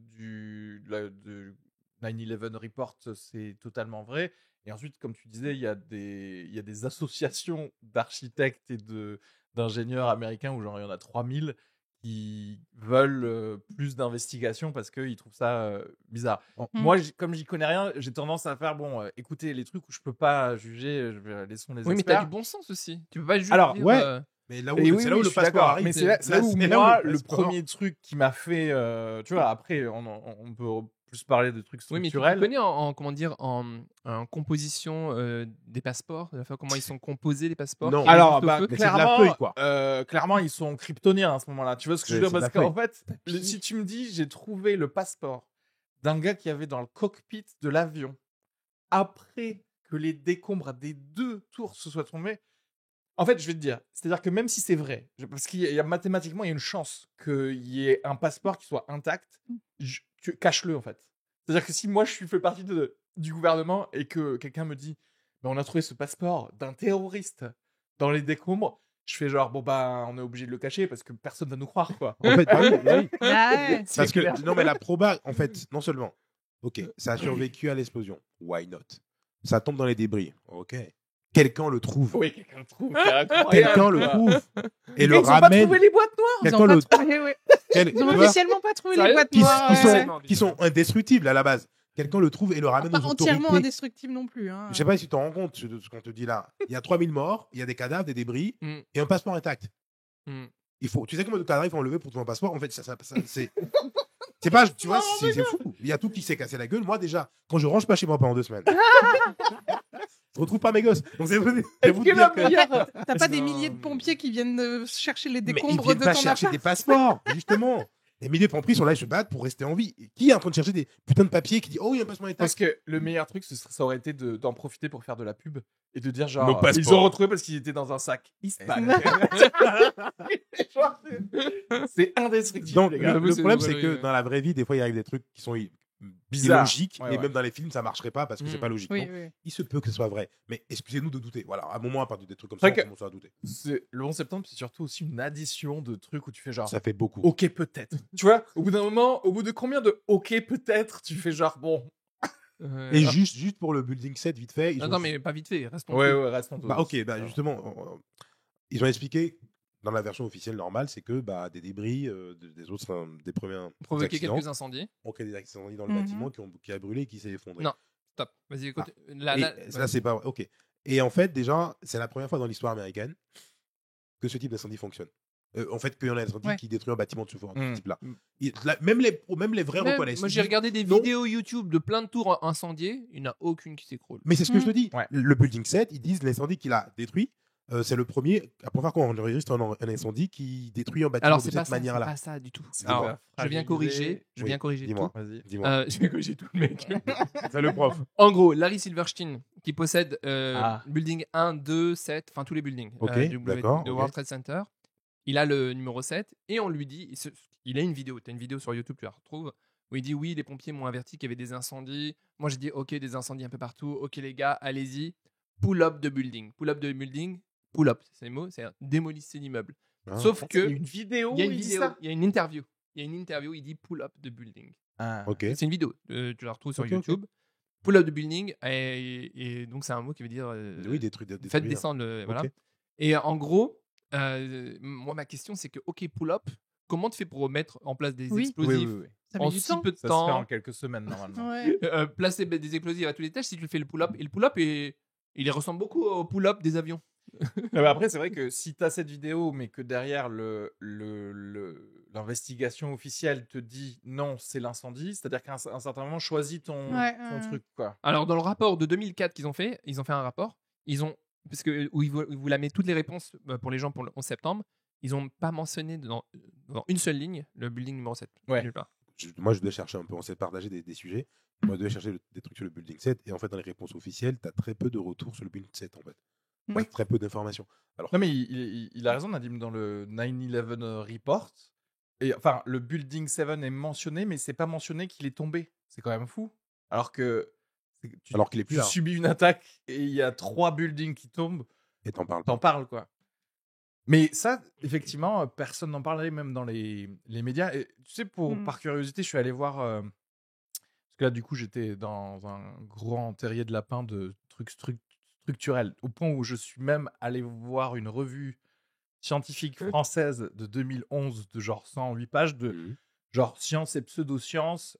9/11 report, c'est totalement vrai. Et ensuite, comme tu disais, il y a des associations d'architectes et d'ingénieurs américains où genre il y en a 3000 qui veulent plus d'investigation parce qu'ils trouvent ça bizarre. Moi, comme j'y connais rien, j'ai tendance à faire écoutez, les trucs où je peux pas juger, laissons les Oui, mais experts. t'as du bon sens aussi. Tu peux pas juste Alors, dire, ouais. Mais là où, Et oui, c'est là oui, où je le suis passeport d'accord, arrive. mais c'est là où c'est moi, le le passeport- premier truc qui m'a fait, tu vois, après, on peut plus parler de trucs Oui, mais tu structurels. connais en composition des passeports, la fois comment ils sont composés les passeports. Non. qui restent Alors, au bah, feu. mais c'est de la clairement, feuille, quoi. Clairement, ils sont kryptoniens à ce moment-là. Tu vois ce que je veux dire? C'est de Parce la qu'en feuille. fait, si tu me dis, j'ai trouvé le passeport d'un gars qui avait dans le cockpit de l'avion après que les décombres des 2 tours se soient tombés. En fait, je vais te dire, c'est-à-dire que même si c'est vrai, parce qu'il y a mathématiquement, il y a une chance qu'il y ait un passeport qui soit intact, cache-le en fait. C'est-à-dire que si moi je fais partie du gouvernement et que quelqu'un me dit mais on a trouvé ce passeport d'un terroriste dans les décombres, je fais genre bon bah on est obligé de le cacher parce que personne va nous croire quoi. En fait, ah oui, oui. Ah ouais. Parce que, clair. non, mais la proba, en fait, non seulement, ok, ça a survécu à l'explosion, why not? Ça tombe dans les débris, ok. Quelqu'un le trouve. Oui, quelqu'un le trouve. c'est incroyable, Quelqu'un le quoi. trouve et Et le ils ont pas ramène. trouvé les boîtes noires. Ils Quelqu'un ont pas le trouvé, ouais. quel- Ils tu ont vois, officiellement pas trouvé les Sérieux boîtes qui, noires. qui ouais. sont, qui sont indestructibles à la base. Quelqu'un le trouve et le ramène Pas aux entièrement autorités. indestructible non plus. Hein. Je sais pas si tu te rends compte de ce qu'on te dit là. Il y a 3000 morts, il y a des cadavres, des débris Mm. et un passeport intact. Mm. Il faut, tu sais combien de cadavres il faut enlever pour trouver un passeport? En fait, c'est. C'est pas, tu vois, c'est fou. Il y a tout qui s'est cassé la gueule. Moi, déjà, quand je range pas chez moi pendant 2 semaines, je retrouve pas mes gosses. Donc, c'est vous Est-ce vous que dire la que. meilleure- T'as pas des Non, milliers de mais- pompiers qui viennent chercher les Mais ils décombres viennent de pas ton chercher appart des passeports, justement. Les milliers de pompiers sont là, ils se battent pour rester en vie. Qui est en train de chercher des putains de papiers qui dit oh, il y a un passeport intact? Parce que le meilleur truc, ça aurait été d'en profiter pour faire de la pub et de dire Nos genre passeports. ils ont retrouvé parce qu'ils étaient dans un sac. Ils se battent. Genre, c'est indestructible, Donc, les gars. le problème, c'est oui, que oui. dans la vraie vie, des fois, il arrive des trucs qui sont Bizarre. illogiques. Ouais, et ouais. même dans les films, ça marcherait pas parce que c'est Mm. pas logique. Oui, Donc, oui. il se peut que ce soit vrai. Mais excusez-nous de douter. Voilà, à un moment, à partir des trucs comme C'est ça, on vrai que- commence à douter. Le 11 septembre, c'est surtout aussi une addition de trucs où tu fais genre Ça fait beaucoup. ok peut-être. Tu vois, au bout d'un moment, au bout de combien de ok peut-être, tu fais genre bon. Et juste pour le building 7, vite fait. Ils ont- Non, mais pas vite fait, restons. Ouais, restons. Bah, ok, bah, justement, ils ont expliqué dans la version officielle normale, c'est que bah, des débris des premiers Provoquer accidents quelques incendies. ont créé des accidents dans le Mhm. bâtiment qui a brûlé et qui s'est effondré. Non. Stop. Vas-y, écoute. Et ça, c'est pas vrai. Ok. Et en fait, déjà, c'est la première fois dans l'histoire américaine que ce type d'incendie fonctionne. En fait, qu'il y en a un incendie qui détruit un bâtiment de ce type-là. Même les vrais reconnaissent. Moi, j'ai regardé des vidéos YouTube de plein de tours incendiées. Il n'y en a aucune qui s'écroule. Mais c'est ce que je te dis. Le Building 7, ils disent l'incendie qu'il a détruit. C'est le premier. À première fois qu'on enregistre un incendie qui détruit un bâtiment de cette manière-là. Alors, c'est pas ça du tout. Alors, je viens corriger. Je viens corriger Dis-moi. tout. Vas-y. Dis-moi. Je vais corriger tout, le mec. C'est le prof. En gros, Larry Silverstein, qui possède Building 1, 2, 7, enfin tous les buildings du World Trade Center. Il a le numéro 7 et on lui dit, il a une vidéo, tu as une vidéo sur YouTube, tu la retrouves, où il dit oui, les pompiers m'ont averti qu'il y avait des incendies. Moi, j'ai dit ok, des incendies un peu partout. Ok, les gars, allez-y. Pull up de building. Pull up de building. Pull up, c'est les mots, c'est démolissez l'immeuble. Sauf que. Il y a une vidéo, il y a une interview. Il y a une interview, il dit pull up de building. C'est une vidéo, tu la retrouves sur YouTube. Pull up de building, et donc c'est un mot qui veut dire. Oui, détruire. Faites descendre. Voilà. Et en gros. Moi, ma question, c'est que, ok, pull-up, comment tu fais pour mettre en place des explosifs en si peu de temps? Ça se fait en quelques semaines, normalement. Placer des explosifs à tous les étages si tu fais le pull-up. Et le pull-up, il ressemble beaucoup au pull-up des avions. Après, c'est vrai que si tu as cette vidéo, mais que derrière l'investigation officielle te dit non, c'est l'incendie, c'est-à-dire qu'à un certain moment, choisis ton truc, quoi. Alors, dans le rapport de 2004 qu'ils ont fait un rapport, parce que où ils vous la mettent toutes les réponses pour les gens pour le 11 septembre, ils n'ont pas mentionné dans une seule ligne le building numéro 7. Moi, je devais chercher un peu, on s'est partagé des sujets. Moi, je devais chercher des trucs sur le building 7 et en fait, dans les réponses officielles, tu as très peu de retours sur le building 7 en fait. Très peu d'informations. Alors... Non, mais il a raison, Nadim, dans le 9/11 report. Et, enfin, le building 7 est mentionné, mais c'est pas mentionné qu'il est tombé. C'est quand même fou. Alors qu'il est plus là. Tu subis une attaque et il y a 3 buildings qui tombent. Et t'en parles. T'en parles, quoi. Mais ça, effectivement, personne n'en parlerait, même dans les médias. Et tu sais, par curiosité, je suis allé voir. Parce que là, du coup, j'étais dans un grand terrier de lapin de trucs structurels. Au point où je suis même allé voir une revue scientifique française de 2011 de genre 108 pages de genre science et pseudosciences.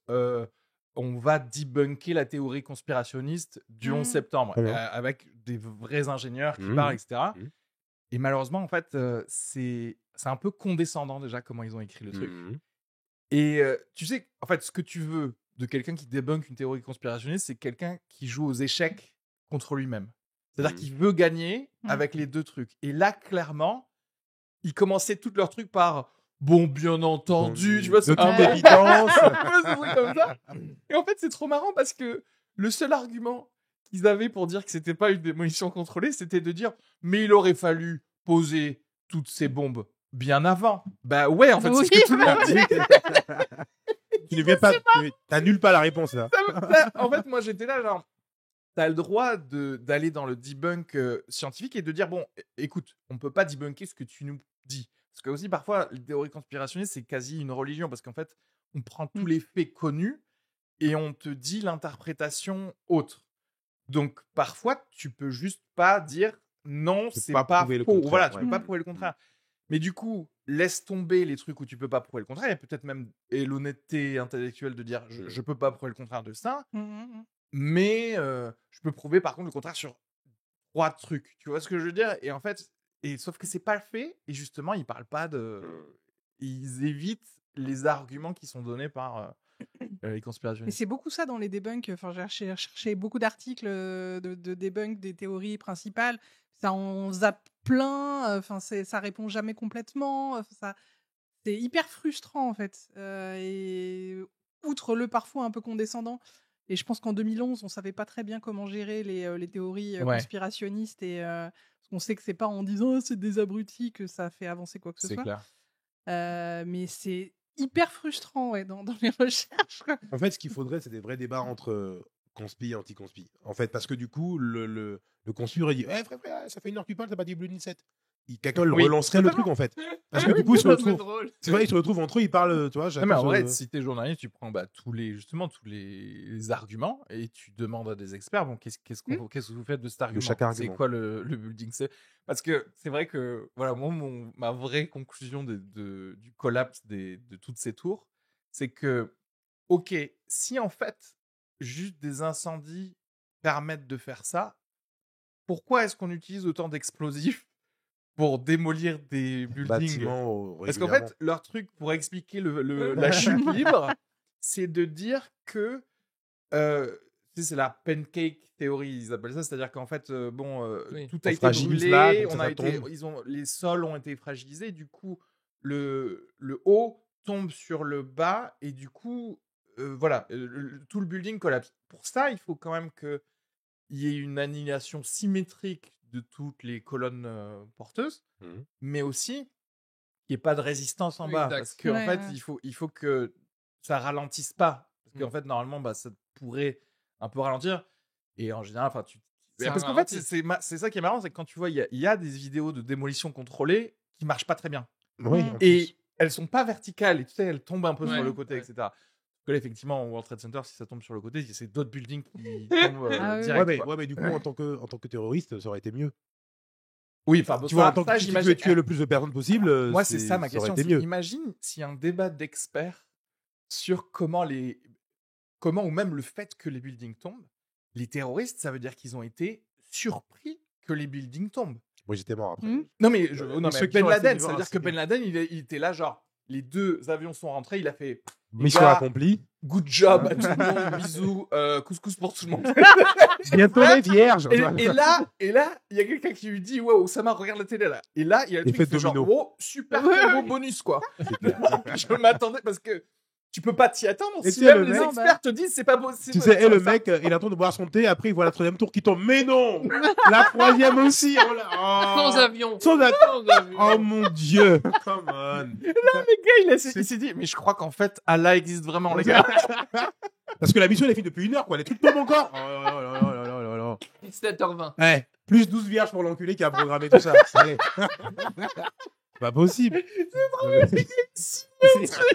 On va debunker la théorie conspirationniste du 11 septembre avec des vrais ingénieurs qui parlent, etc. Et malheureusement, en fait, c'est un peu condescendant déjà comment ils ont écrit le truc. Et tu sais, en fait, ce que tu veux de quelqu'un qui débunk une théorie conspirationniste, c'est quelqu'un qui joue aux échecs contre lui-même. C'est-à-dire qu'il veut gagner avec les deux trucs. Et là, clairement, ils commençaient tous leurs trucs par... Bon, bien entendu, tu vois, c'est toute évidence. Comme ça. Et en fait, c'est trop marrant parce que le seul argument qu'ils avaient pour dire que c'était pas une démolition contrôlée, c'était de dire mais il aurait fallu poser toutes ces bombes bien avant. Bah ouais, en fait, c'est ce que tout le monde dit. Tu ne viens pas, t'annules pas la réponse là. En fait, moi j'étais là, genre, t'as le droit d'aller dans le debunk scientifique et de dire bon, écoute, on peut pas debunker ce que tu nous dis. Parce que aussi, parfois, les théories conspirationnistes, c'est quasi une religion. Parce qu'en fait, on prend tous les faits connus et on te dit l'interprétation autre. Donc, parfois, tu peux juste pas dire non, c'est pas faux. Voilà, tu peux pas prouver le contraire. Mais du coup, laisse tomber les trucs où tu peux pas prouver le contraire. Il y a peut-être même l'honnêteté intellectuelle de dire je peux pas prouver le contraire de ça. Mais je peux prouver, par contre, le contraire sur 3 trucs. Tu vois ce que je veux dire? Et en fait... sauf que c'est pas fait, et justement, ils parlent pas de... Ils évitent les arguments qui sont donnés par les conspirationnistes. Et c'est beaucoup ça dans les debunks. Enfin, j'ai cherché beaucoup d'articles de debunk des théories principales. Ça en zappe plein. Enfin, ça répond jamais complètement. C'est hyper frustrant, en fait. Et outre le parfois un peu condescendant, et je pense qu'en 2011, on savait pas très bien comment gérer les théories conspirationnistes et... on sait que c'est pas en disant c'est des abrutis que ça fait avancer quoi que ce soit. C'est clair. Mais c'est hyper frustrant dans les recherches. En fait, ce qu'il faudrait, c'est des vrais débats entre conspi et anti-conspi. En fait, parce que du coup, le conspi aurait dit frère, ça fait 1 heure que tu parles, t'as pas dit Blue 7. Quelqu'un le relancerait le truc en fait. Parce que du coup, ils se retrouvent entre eux, ils parlent, tu vois. Mais en vrai, si t'es journaliste, tu prends tous les arguments et tu demandes à des experts qu'est-ce que vous faites de cet argument? C'est quoi le building? Parce que c'est vrai que voilà, moi, ma vraie conclusion du collapse de toutes ces tours, c'est que ok, si en fait juste des incendies permettent de faire ça, pourquoi est-ce qu'on utilise autant d'explosifs pour démolir des buildings? Bâtiments Parce qu'en fait, leur truc pour expliquer la chute libre, c'est de dire que c'est la pancake theory, ils appellent ça, c'est-à-dire qu'en fait, Oui. tout a On été fragilise brûlé, là, donc on ça a été, tombe. les sols ont été fragilisés, du coup, le haut tombe sur le bas, et du coup, tout le building collapse. Pour ça, il faut quand même qu'il y ait une annihilation symétrique de toutes les colonnes porteuses, mais aussi qu'il n'y ait pas de résistance en bas, Exact. parce qu'en Ouais, fait, ouais. il faut que ça ralentisse pas, parce qu'en fait, normalement, ça pourrait un peu ralentir, et en général, Ça parce qu'en fait, ralentit. c'est ça qui est marrant, c'est que quand tu vois, il y a des vidéos de démolition contrôlée qui marchent pas très bien. Oui, Mm. en Et plus. elles sont pas verticales, et tu sais, elles tombent un peu sur Ouais, le côté, ouais. etc. Parce que là, effectivement, au World Trade Center, si ça tombe sur le côté, c'est d'autres buildings qui tombent Ah oui. direct. quoi. Ouais, mais du coup, en tant que terroriste, ça aurait été mieux. Oui, enfin, Tu vois, ça, en tant que ça, si tu j'imagine- veux tuer le plus de personnes possible, Moi, c'est ça ma ça aurait question. été c'est mieux. Imagine s'il y a un débat d'experts sur comment ou même le fait que les buildings tombent. Les terroristes, ça veut dire qu'ils ont été surpris que les buildings tombent. Moi, j'étais mort après. Non, mais, ceux qui Ben sont restés Laden, vivants, ça veut dire c'est que que- Ben Laden, il était là, genre, les 2 avions sont rentrés, il a fait Mission gars, accomplie. good job à tout le monde, bisous, couscous pour tout le monde. Bientôt les vierges. Et là, il y a quelqu'un qui lui dit, wow, Oussama, regarde la télé là. Et là, il y a le truc Effet qui fait genre, domino. wow, super combo bonus quoi. Je m'attendais parce que tu peux pas t'y attendre. Et Si tu sais, même le les mec- experts te disent c'est pas possible. Tu sais, le mec, il attend de boire son thé, après il voit la 3e tour qui tombe. Mais non, la 3e aussi. Oh là- oh. Sans avion. Sans avion. Sans avion. Oh mon dieu. Come on. Le gars, il s'est dit, mais je crois qu'en fait, Allah existe vraiment, les gars. Parce que la mission elle est finie depuis 1 heure, quoi. Les trucs tombent encore. Oh là là là là là là là. 17h20. Ouais. Plus 12 vierges pour l'enculé qui a programmé tout ça. Allez. C'est pas possible.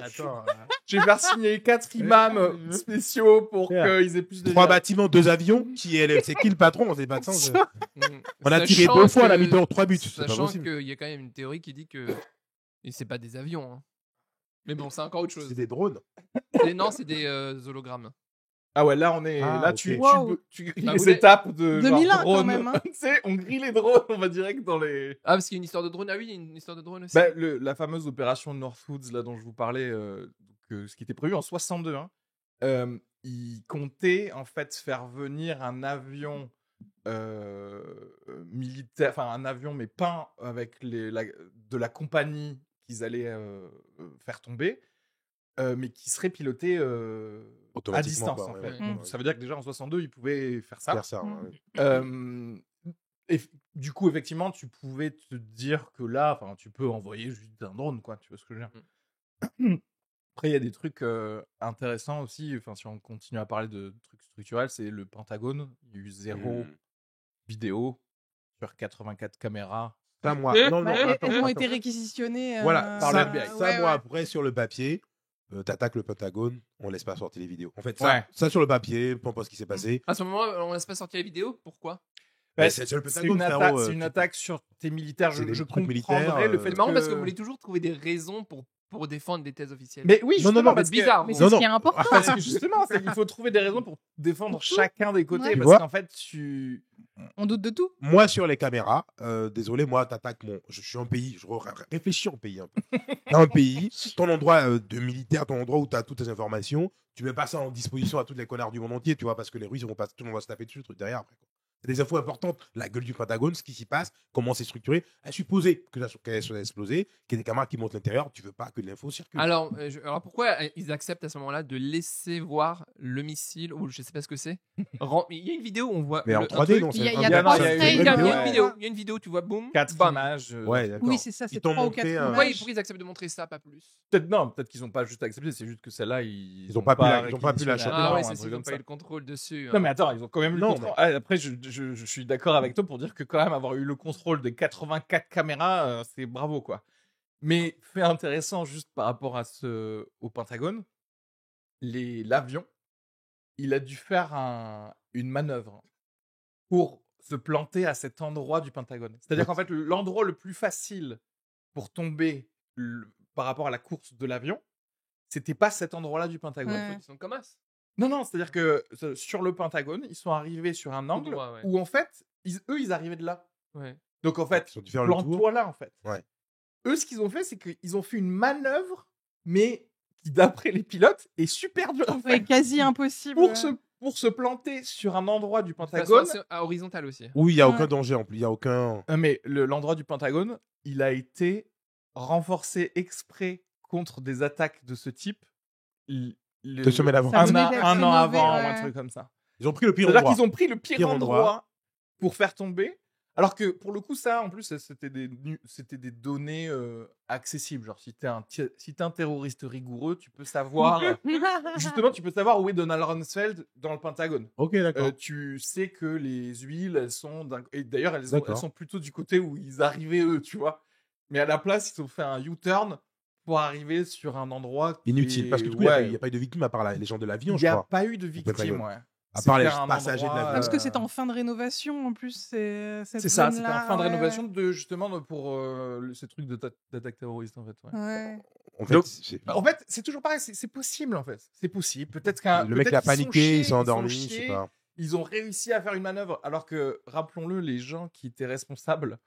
Attends. Je vais faire signer 4 imams spéciaux pour qu'ils aient plus de 3 vie. bâtiments, 2 avions. C'est qui le patron? On sait pas de sens. On a tiré Sachant 2 fois, on a que- mis 3 buts. C'est pas Sachant possible. qu'il y a quand même une théorie qui dit que. Et c'est pas des avions. Hein. Mais bon, c'est encore autre chose. C'est des drones. Non, c'est des hologrammes. Ah ouais, là, on est. Ah, là, ok. tu Wow. grilles Bah, les vous êtes- étapes de. 2001 genre, quand drone. même, hein. Tu sais, on grille les drones, on va direct dans les. Ah, parce qu'il y a une histoire de drone. Ah oui, il y a une histoire de drone aussi. Bah, la fameuse opération Northwoods, là, dont je vous parlais, ce qui était prévu en 62, hein, ils comptaient, en fait, faire venir un avion militaire, enfin, un avion, mais peint avec de la compagnie qu'ils allaient faire tomber, mais qui serait piloté à Automatiquement, distance, quoi, en ouais, fait. ouais. Donc, ça veut dire que déjà, en 62, ils pouvaient faire ça. Faire ça, ouais. Et du coup, effectivement, tu pouvais te dire que là, enfin, tu peux envoyer juste un drone, quoi. Tu vois ce que je veux dire. Après, il y a des trucs intéressants aussi. Enfin, si on continue à parler de trucs structurels, c'est le Pentagone. Il y a eu 0 vidéo sur 84 caméras. Pas moi. Non, non, Bah, attends, elles ont attends. été réquisitionnées. Voilà, par ça, le FBI. ça, moi, après, sur le papier, t'attaques le Pentagone, on laisse pas sortir les vidéos. En fait, Ouais. ça sur le papier, peu importe ce qui s'est passé. À ce moment-là, on laisse pas sortir les vidéos. Pourquoi? Ouais, c'est le Pentagone, une, frérot, c'est une attaque sur tes militaires. c'est des Je trucs militaires, comprendrais le fait C'est marrant que... parce que vous voulez toujours trouver des raisons pour défendre des thèses officielles. Mais oui, Non, non, justement, non, parce c'est que- bizarre. Mais vous. c'est Non, ce non. qui est important. Parce que justement, il faut trouver des raisons pour défendre chacun des côtés. Ouais. Tu Parce vois qu'en fait, tu... On doute de tout. Moi, sur les caméras, désolé, moi, t'attaques mon. Je suis un pays, je réfléchis en pays un peu. T'as un pays, ton endroit de militaire, ton endroit où t'as toutes tes informations, tu mets pas ça en disposition à tous les connards du monde entier, tu vois, parce que les Russes, ils vont pas, tout le monde va se taper dessus, le truc derrière après. Quoi. C'est des infos importantes, la gueule du Pentagone, ce qui s'y passe, comment c'est structuré, à supposer qu'elle soit explosée, qu'il y ait des caméras qui montrent l'intérieur, tu veux pas que l'info circule. Alors, pourquoi ils acceptent à ce moment-là de laisser voir le missile ou je sais pas ce que c'est. Il y a une vidéo où on voit. Mais en un 3D, truc- non, Il y a c'est il y un- a non, trois il y a eu- traits, Il y a il y a une eu- vidéo. Il y a une vidéo, tu vois, boum. 4 bam. images. Ouais, d'accord. Oui, c'est ça, c'est Ils t'ont 3 ou montré 4 un- images. Pourquoi ils acceptent de montrer ça, pas plus? Peut-être qu'ils n'ont pas juste accepté, c'est juste que celle-là, ils ont pas pu la- ils ont pas pu la réquisitionné choper. Ah avant, ouais, un c'est truc s'ils comme n'ont pas ça. eu le contrôle dessus. Non, mais attends, ils ont quand même eu le Non, contrôle. Ah, après, je suis d'accord avec toi pour dire que quand même avoir eu le contrôle des 84 caméras, c'est bravo, quoi. Mais fait intéressant, juste par rapport à au Pentagone, l'avion, il a dû faire une manœuvre pour se planter à cet endroit du Pentagone. C'est-à-dire qu'en fait, l'endroit le plus facile pour tomber par rapport à la course de l'avion, c'était pas cet endroit-là du Pentagone. Ouais. Ils sont comme as. Non, c'est-à-dire que sur le Pentagone, ils sont arrivés sur un angle droit, ouais. où en fait, ils arrivaient de là. Ouais. Donc en fait, Ils ont dû faire le tour. plante-toi là en fait. Ouais. Eux, ce qu'ils ont fait, c'est qu'ils ont fait une manœuvre, mais qui, d'après les pilotes, est super dure à faire. Ouais, quasi impossible. Pour se planter sur un endroit du De toute Pentagone. façon, c'est horizontal aussi. Oui, il n'y a Ouais. aucun danger en plus. Il n'y a aucun. Mais l'endroit du Pentagone, il a été renforcé exprès contre des attaques de ce type. De semaines avant. Ça Un, venait an- d'être un an rénové, avant, ouais. ou un truc comme ça. Ils ont pris le pire C'est-à-dire endroit. qu'ils ont pris le pire endroit endroit pour faire tomber. Alors que pour le coup, ça, en plus, c'était des données accessibles. Genre, si t'es un terroriste rigoureux, tu peux savoir. Justement, tu peux savoir où est Donald Rumsfeld dans le Pentagone. Ok, d'accord. Tu sais que les huiles, elles sont. Et d'ailleurs, elles D'accord. sont plutôt du côté où ils arrivaient, eux, tu vois. Mais à la place, ils ont fait un U-turn pour arriver sur un endroit. Inutile. Parce que du coup, il ouais, n'y a pas eu de victimes à part les gens de l'avion, il je n'y a crois. pas eu de victimes, Pentagone. ouais. À part les C'était un passagers de endroit, l'avion. Parce que c'était en fin de rénovation en plus. C'est ça, c'était en fin de rénovation pour ce truc d'attaque terroriste en fait. Ouais. Ouais. En fait, Donc, c'est- En fait, c'est toujours pareil, c'est possible en fait. C'est possible. Peut-être le mec il a paniqué, il s'est endormi, je sais chiés, pas. Ils ont réussi à faire une manœuvre, alors que, rappelons-le, les gens qui étaient responsables,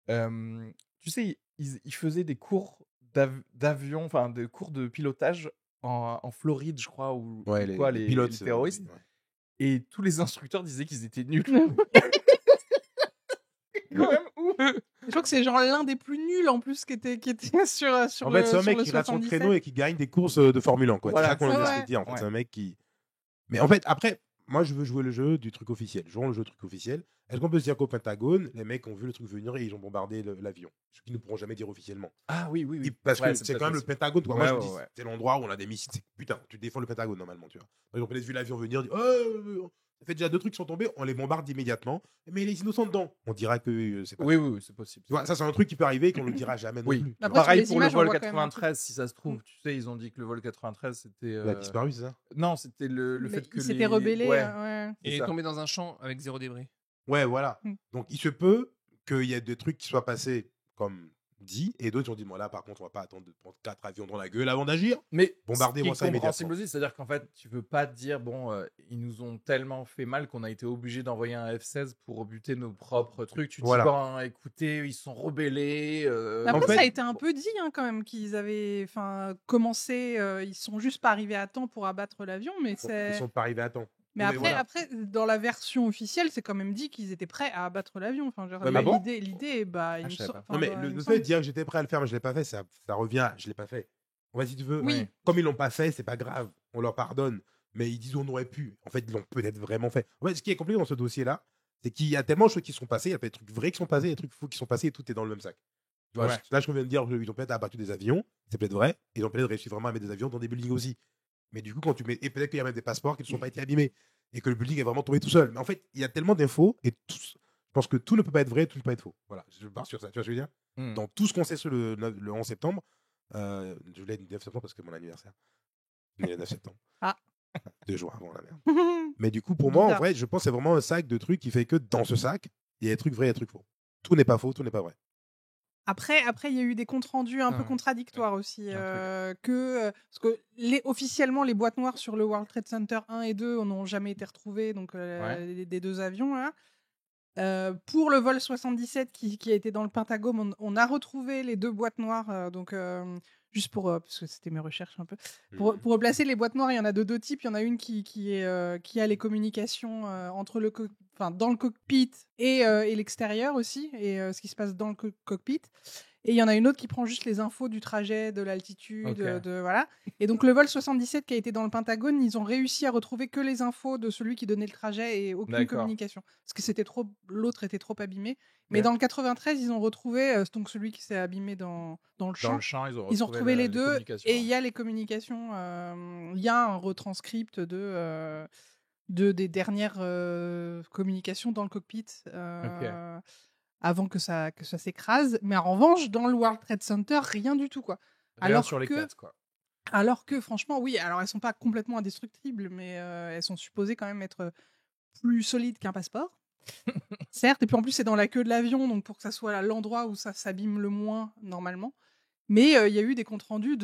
tu sais, ils faisaient des cours d'avion, enfin des cours de pilotage en Floride, je crois, ou Ouais, les pilotes, les terroristes. ouais. Et tous les instructeurs disaient qu'ils étaient nuls. Quand même ouf. Je crois que c'est genre l'un des plus nuls en plus qui était sur En fait, c'est un mec le qui rate son 77. créneau et qui gagne des courses de Formule 1. Quoi. Voilà, c'est ça qu'on c'est vient ça. de se dire. En fait, Ouais. c'est un mec qui. Mais en fait, après, moi, je veux jouer le jeu du truc officiel. Jouons le jeu du truc officiel. Est-ce qu'on peut se dire qu'au Pentagone, les mecs ont vu le truc venir et ils ont bombardé l'avion? Ce qu'ils ne pourront jamais dire officiellement. Ah oui, oui, oui. Parce Ouais, que c'est quand même le peut-être Pentagone. Quoi. Moi, Ouais, je me ouais, dis, ouais. c'est l'endroit où on a des missiles. Putain, tu défends le Pentagone normalement, tu vois. Ils ont peut-être vu l'avion venir, dit, ça fait déjà 2 trucs qui sont tombés, on les bombarde immédiatement. Mais les innocents dedans, on dira que c'est pas. Oui, oui, c'est possible. Tu vois, ça, c'est un truc qui peut arriver et qu'on ne le dira jamais non Oui. plus. tu Après, vois. Pareil sur les pour le images, on vol voit quand même un truc. 93, si ça se trouve. Tu sais, ils ont dit que le vol 93, c'était. Il a disparu, c'est ça? Non, c'était le Mais fait que il s'était les- rebellé. Ouais. Ouais. Et C'est il est ça. tombé dans un champ avec 0 débris. Ouais, voilà. Mm. Donc, il se peut qu'il y ait des trucs qui soient passés comme dit, et d'autres ont dit, bon, là, par contre, on va pas attendre de prendre 4 avions dans la gueule avant d'agir. Mais Bombardez-moi ce ça qui est compréhensible immédiatement. aussi, c'est-à-dire qu'en fait, tu veux pas te dire, bon, ils nous ont tellement fait mal qu'on a été obligé d'envoyer un F-16 pour rebuter nos propres trucs. Tu te Voilà. dis, bon, écoutez, ils sont rebellés. Mais après, En fait- ça a été un peu dit quand même qu'ils avaient commencé. Ils sont juste pas arrivés à temps pour abattre l'avion, mais Ils c'est. sont pas arrivés à temps. Mais Oui, après, voilà. après, dans la version officielle, c'est quand même dit qu'ils étaient prêts à abattre l'avion. Enfin, genre, Ouais, mais bon l'idée, bah, il me je savais so- pas. enfin, Non, mais bah, il le me fait semble. de dire que j'étais prêt à le faire, mais je l'ai pas fait, ça revient à je l'ai pas fait. En fait, si tu veux, Oui. comme ils l'ont pas fait, c'est pas grave, on leur pardonne. Mais ils disent on aurait pu. En fait, ils l'ont peut-être vraiment fait. En fait, ce qui est compliqué dans ce dossier-là, c'est qu'il y a tellement de choses qui sont passées, il y a des trucs vrais qui sont passés, il y a des trucs faux qui sont passés, et tout est dans le même sac. Tu vois, Ouais. là, je viens de dire qu'ils ont peut-être abattu des avions, c'est peut-être vrai, ils ont peut-être réussi vraiment à mettre des avions dans des buildings aussi. Mais du coup, quand tu mets. Et peut-être qu'il y a même des passeports qui ne sont pas été abîmés, et que le building est vraiment tombé tout seul. Mais en fait, il y a tellement d'infos, et je pense que tout ne peut pas être vrai, tout ne peut pas être faux. Voilà, je pars sur ça, tu vois ce que je veux dire? Hmm. Dans tout ce qu'on sait sur le 11 septembre, je l'ai le 9 septembre parce que c'est mon anniversaire. Le 9 septembre. Ah. 2 jours avant la merde. Mais du coup, pour moi, en Bizarre. vrai, je pense que c'est vraiment un sac de trucs qui fait que dans ce sac, il y a des trucs vrais et des trucs faux. Tout n'est pas faux, tout n'est pas vrai. Après, il y a eu des comptes rendus un peu ouais. contradictoires aussi. Un Parce que officiellement, les boîtes noires sur le World Trade Center 1 et 2 n'ont jamais été retrouvées, donc des 2 avions. Là. Pour le vol 77 qui a été dans le Pentagone, on a retrouvé les 2 boîtes noires. Juste pour. Parce que c'était mes recherches un peu. Pour replacer les boîtes noires, il y en a de 2 types. Il y en a une qui a les communications dans le cockpit et l'extérieur aussi, et ce qui se passe dans le cockpit. Et il y en a une autre qui prend juste les infos du trajet, de l'altitude, Ok. voilà. Et donc le vol 77 qui a été dans le Pentagone, ils ont réussi à retrouver que les infos de celui qui donnait le trajet et aucune D'accord. communication. Parce que l'autre était trop abîmé. Mais Ouais. dans le 93, ils ont retrouvé donc celui qui s'est abîmé dans le champ. Dans le champ, Ils ont retrouvé les 2 communications, et ouais. il y a les communications. Il y a un retranscript des dernières communications dans le cockpit avant que ça s'écrase. Mais en revanche, dans le World Trade Center, rien du tout, quoi. Rien sur les 4, quoi. Alors que, franchement, oui, alors elles sont pas complètement indestructibles, mais elles sont supposées quand même être plus solides qu'un passeport. Certes, et puis en plus, c'est dans la queue de l'avion, donc pour que ça soit l'endroit où ça s'abîme le moins, normalement. Mais il y a eu des comptes rendus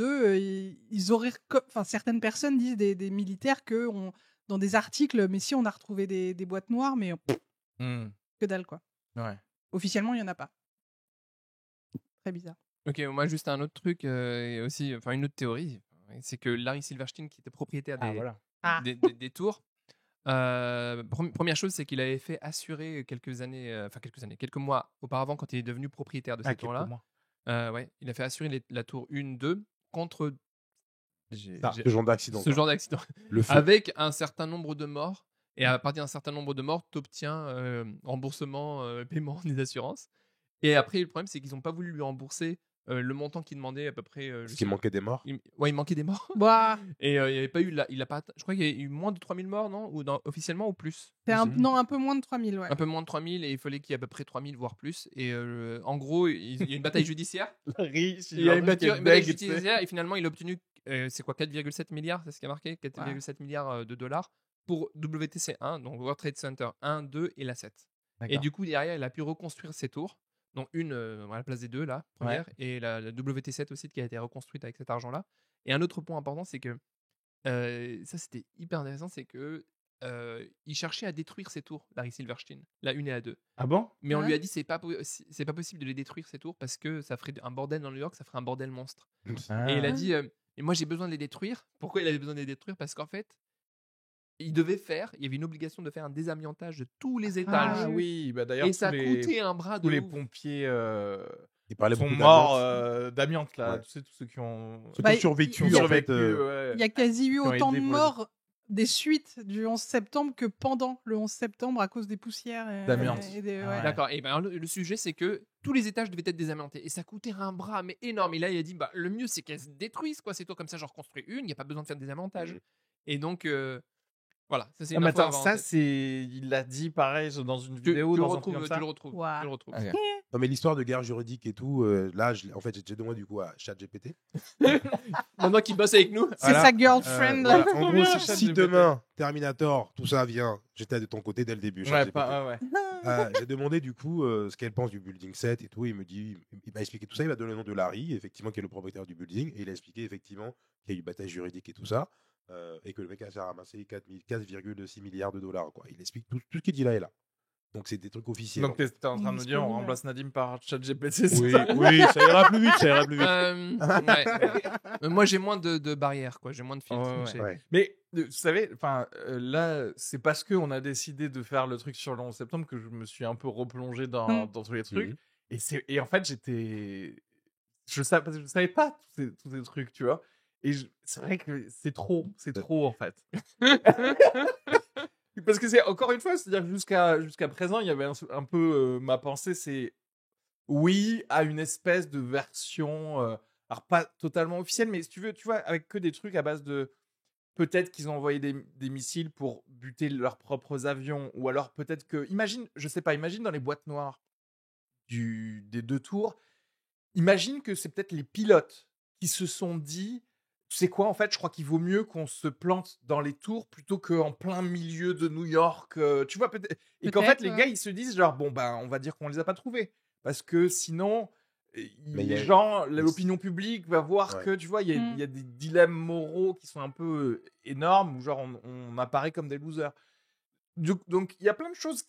certaines personnes disent, des militaires, que dans des articles. Mais si, on a retrouvé des boîtes noires, mais Hmm. que dalle, quoi. Ouais. Officiellement, il n'y en a pas. Très bizarre. Ok, moi, juste un autre truc, et aussi, enfin, une autre théorie, c'est que Larry Silverstein, qui était propriétaire Ah, voilà. des tours, première chose, c'est qu'il avait fait assurer quelques mois auparavant, quand il est devenu propriétaire de Ah, cette quelques tour-là. mois. Ouais, il a fait assurer la tour 1, 2 contre Ce genre d'accident. ce genre d'accident. Le feu. Avec un certain nombre de morts. Et à partir d'un certain nombre de morts, tu obtiens remboursement, paiement des assurances. Et après, le problème, c'est qu'ils n'ont pas voulu lui rembourser le montant qu'il demandait à peu près. Parce qu'il manquait des morts. Ouais, il manquait des morts. Bah, Et il n'y avait pas eu. Il a pas, je crois qu'il y a eu moins de 3000 morts, non? Ou officiellement, ou plus? c'est non, un peu moins de 3000, ouais. Un peu moins de 3000, et il fallait qu'il y ait à peu près 3000, voire plus. Et en gros, il y a une bataille judiciaire. Larry, Il y a une bataille judiciaire, et finalement, il a obtenu, c'est quoi, 4,7 milliards, c'est ce qui a marqué? 4,7 milliards de dollars pour WTC1, donc World Trade Center 1, 2 et la 7. Et du coup, derrière, il a pu reconstruire ses tours. Donc une à la place des deux, là, première, et la WT7 aussi, qui a été reconstruite avec cet argent-là. Et un autre point important, c'est que ça, c'était hyper intéressant, c'est que il cherchait à détruire ses tours, Larry Silverstein, la 1 et la 2. Ah bon? Mais on lui a dit c'est pas possible de les détruire, ces tours, parce que ça ferait un bordel dans New York, ça ferait un bordel monstre. Et il a dit et moi j'ai besoin de les détruire. Pourquoi il avait besoin de les détruire? Parce qu'en fait, il y avait une obligation de faire un désamiantage de tous les étages. Ah oui, bah d'ailleurs, Et ça coûtait un bras de tous les ouf. pompiers Il parlait sont beaucoup morts d'amiante, là. Ouais. Tu sais, tous ceux qui ont Ceux qui Bah, ont survécu, il y a- en fait. Il y a quasi eu Qui ont autant de aidé pour les morts des suites du 11 septembre que pendant le 11 septembre à cause des poussières. D'amiante. Ouais. D'accord. Et ben le sujet, c'est que tous les étages devaient être désamiantés. Et ça coûtait un bras, mais énorme. Et là, il a dit bah, le mieux, c'est qu'elles se détruisent, quoi. C'est toi, comme ça, j'en reconstruis une. Il n'y a pas besoin de faire des désamontages. Et donc, voilà. Ça, c'est Ah, une mais info attends, avant, en ça, fait. c'est. Il l'a dit pareil dans une Tu vidéo, le dans un truc retrouves, comme ça. tu le retrouves. Ouah. Tu le retrouves. Ok. Non, mais l'histoire de guerre juridique et tout, là, en fait, j'ai demandé du coup à ChatGPT. Maintenant qu'il bosse avec nous. C'est sa girlfriend. Voilà. En gros, Bien, si ChatGPT. demain, Terminator, tout ça vient, j'étais de ton côté dès le début. Ouais, ChatGPT. ouais. J'ai demandé du coup ce qu'elle pense du building 7 et tout. Il m'a expliqué tout ça. Il m'a donné le nom de Larry, effectivement, qui est le propriétaire du building. Et il a expliqué effectivement qu'il y a eu bataille juridique et tout ça. Et que le mec a ramassé 4,6 milliards de dollars. Quoi. Il explique tout ce qu'il dit là et là. Donc c'est des trucs officiels. Donc t'es en train de me dire, on remplace Nadim par ChatGPT, c'est Oui, ça? oui, ça ira plus vite, ça ira plus vite. Ouais. Moi, j'ai moins de barrières, quoi. J'ai moins de filtres. Ouais, ouais. Mais vous savez, enfin là, c'est parce qu'on a décidé de faire le truc sur le 11 septembre que je me suis un peu replongé dans tous les trucs. Et en fait, je savais pas tous ces trucs, tu vois. Et c'est vrai que c'est trop en fait. Parce que c'est encore une fois, c'est-à-dire que jusqu'à présent, il y avait un peu ma pensée, c'est oui à une espèce de version, alors pas totalement officielle, mais si tu veux, tu vois, avec que des trucs à base de peut-être qu'ils ont envoyé des missiles pour buter leurs propres avions, ou alors peut-être que, imagine dans les boîtes noires des deux tours, imagine que c'est peut-être les pilotes qui se sont dit, tu sais quoi, en fait, je crois qu'il vaut mieux qu'on se plante dans les tours plutôt qu'en plein milieu de New York, tu vois, peut-être. Et qu'en fait, les gars, ils se disent genre, bon, ben, on va dire qu'on les a pas trouvés. Parce que sinon, l'opinion publique va voir que, tu vois, il y a des dilemmes moraux qui sont un peu énormes, où genre, on apparaît comme des losers. Donc, il y a plein de choses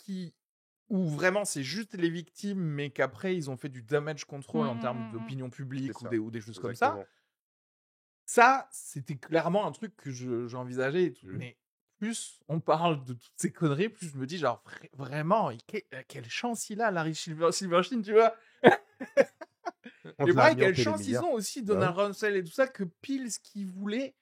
où vraiment c'est juste les victimes, mais qu'après, ils ont fait du damage control en termes d'opinion publique ou des choses comme ça. Ça, c'était clairement un truc que j'envisageais et tout. Mais plus on parle de toutes ces conneries, plus je me dis, genre, vraiment, quelle chance il a, Larry Silverstein, tu vois. Et pareil, quelle chance ils ont aussi, Donald Rumsfeld et tout ça, que pile ce qu'ils voulaient,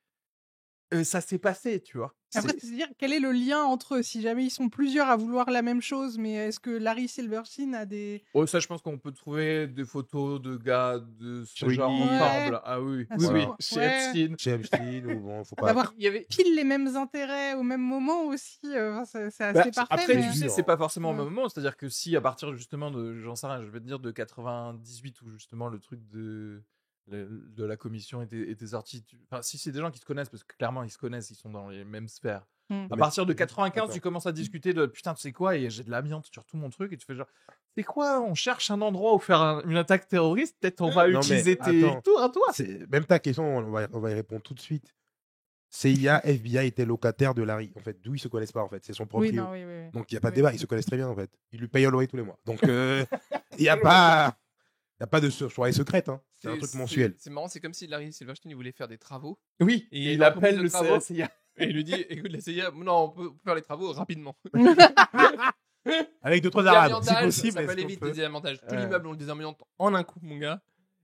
ça s'est passé, tu vois. Après, c'est-à-dire, quel est le lien entre eux? Si jamais ils sont plusieurs à vouloir la même chose, mais est-ce que Larry Silverstein a des... Oh, ça, je pense qu'on peut trouver des photos de gars de ce Oui. genre ensemble. Ah oui, oui. Chez Epstein. Chez Epstein, ou bon, faut pas... D'avoir pile les mêmes intérêts au même moment aussi, c'est assez parfait. Après, mais... tu sais, c'est pas forcément au même moment. C'est-à-dire que si, à partir justement de, j'en sais rien, je vais te dire de 98, où justement le truc de la commission était sorti. Enfin, si c'est des gens qui se connaissent, parce que clairement ils se connaissent, ils sont dans les mêmes sphères. À partir de 95, tu commences à discuter de putain, tu sais quoi, et j'ai de l'amiante sur tout mon truc, et tu fais genre, c'est quoi, on cherche un endroit où faire une attaque terroriste, peut-être on va utiliser tes tours à toi. Même ta question, on va y répondre tout de suite. CIA, FBI étaient locataires de Larry. En fait, d'où ils se connaissent pas, en fait. C'est son propre. Oui, non, oui, oui. Donc, il n'y a pas de Oui. débat. Ils se connaissent très bien, en fait. Ils lui payent un loyer tous les mois. Donc, il n'y a pas. Il n'y a pas de soirée secrète. Hein. C'est un truc mensuel. C'est marrant, c'est comme si Larry Silverstein il voulait faire des travaux. Oui, Et il l'entreprise appelle de le travaux. CIA. Et il lui dit écoute, la CIA, non, on peut faire les travaux rapidement. Avec 2-3 Des arabes, si amiantages, possible. Ça peut est-ce aller qu'on vite, peut- les amiantages. Tout Ouais. l'immeuble, on le désamiante en un coup, mon gars.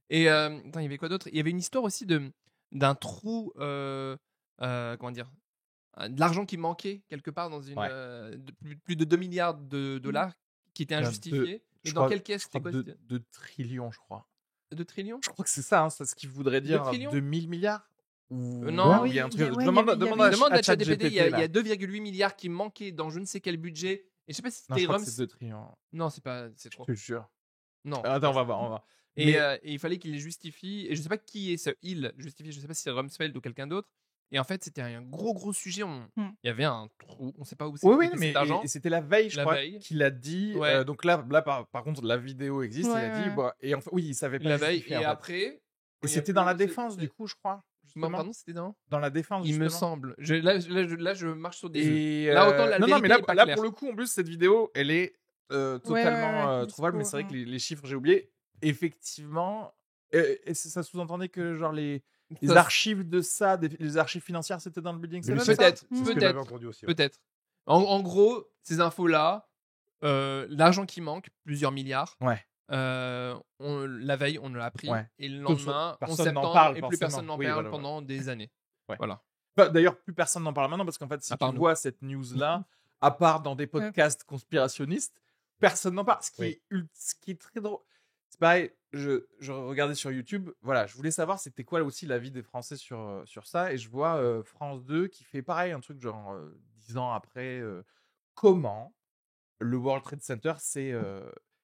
Et attends, il y avait quoi d'autre? Il y avait une histoire aussi d'un trou, comment dire, de l'argent qui manquait quelque part dans une, Ouais. plus de 2 milliards de dollars qui était Il y a injustifié. Je Et dans crois- quelle caisse je c'était crois quoi? 2 trillions, je crois. 2 trillions? Je crois que c'est ça, hein, c'est ce qu'il voudrait dire. 2 trillions 2000 milliards ou... non. il y a un truc. Ouais, il y demande avait- demande Demande à ChatGPT, ChatGPT, il y a là. 2,8 milliards qui manquaient dans je ne sais quel budget. Et je sais pas si Non, c'était je crois Rums. que c'est 2 trillions. Non, c'est pas. C'est Je trop. te jure. Non. Attends, on va voir. On va. Et, Mais- et il fallait qu'il les justifie. Et je sais pas qui est ce il justifie. Je sais pas si c'est Rumsfeld ou quelqu'un d'autre. Et en fait, c'était un gros sujet. Il y avait un trou. On sait pas où c'est. Oui, cet mais argent. et c'était la veille, je La crois, veille. qu'il a dit. Ouais. Donc là par contre, la vidéo existe. Ouais, il a dit. ouais. Bah, et enfin, oui, il savait pas. La veille. justifier, Et en fait. après. Et il y a c'était plus- dans la c'est- défense, c'est- du coup, je crois. justement. Pardon, c'était dans. Dans la défense. Il me justement. semble. Là, je marche sur des œufs. Et Là, autant la non, vérité mais là, est pas là, claire. pour le coup, en plus, cette vidéo, elle est totalement ouais, trouvable, mais dispo, c'est vrai que ouais. les chiffres, j'ai oublié. Effectivement, et ça sous-entendait que genre les Ça, archives de ça, les archives financières, c'était dans le Building Mais 7. c'est ça, Peut-être. c'est ce que Peut-être. j'avais entendu aussi. ouais. Peut-être. En gros, ces infos-là, l'argent qui manque, plusieurs milliards. Ouais. La veille, on l'a appris. Ouais. Et le Sauf- lendemain, personne 11 n'en septembre, parle, et plus forcément. personne n'en Oui, parle voilà, pendant des années. Ouais. Voilà. Enfin, d'ailleurs, plus personne n'en parle maintenant parce qu'en fait, si À tu part nous. vois cette news-là, à part dans des podcasts conspirationnistes, personne n'en parle. Ce qui est très drôle. C'est pareil, je regardais sur YouTube, voilà, je voulais savoir c'était quoi aussi l'avis des Français sur ça, et je vois France 2 qui fait pareil, un truc genre 10 ans après, comment le World Trade Center, c'est...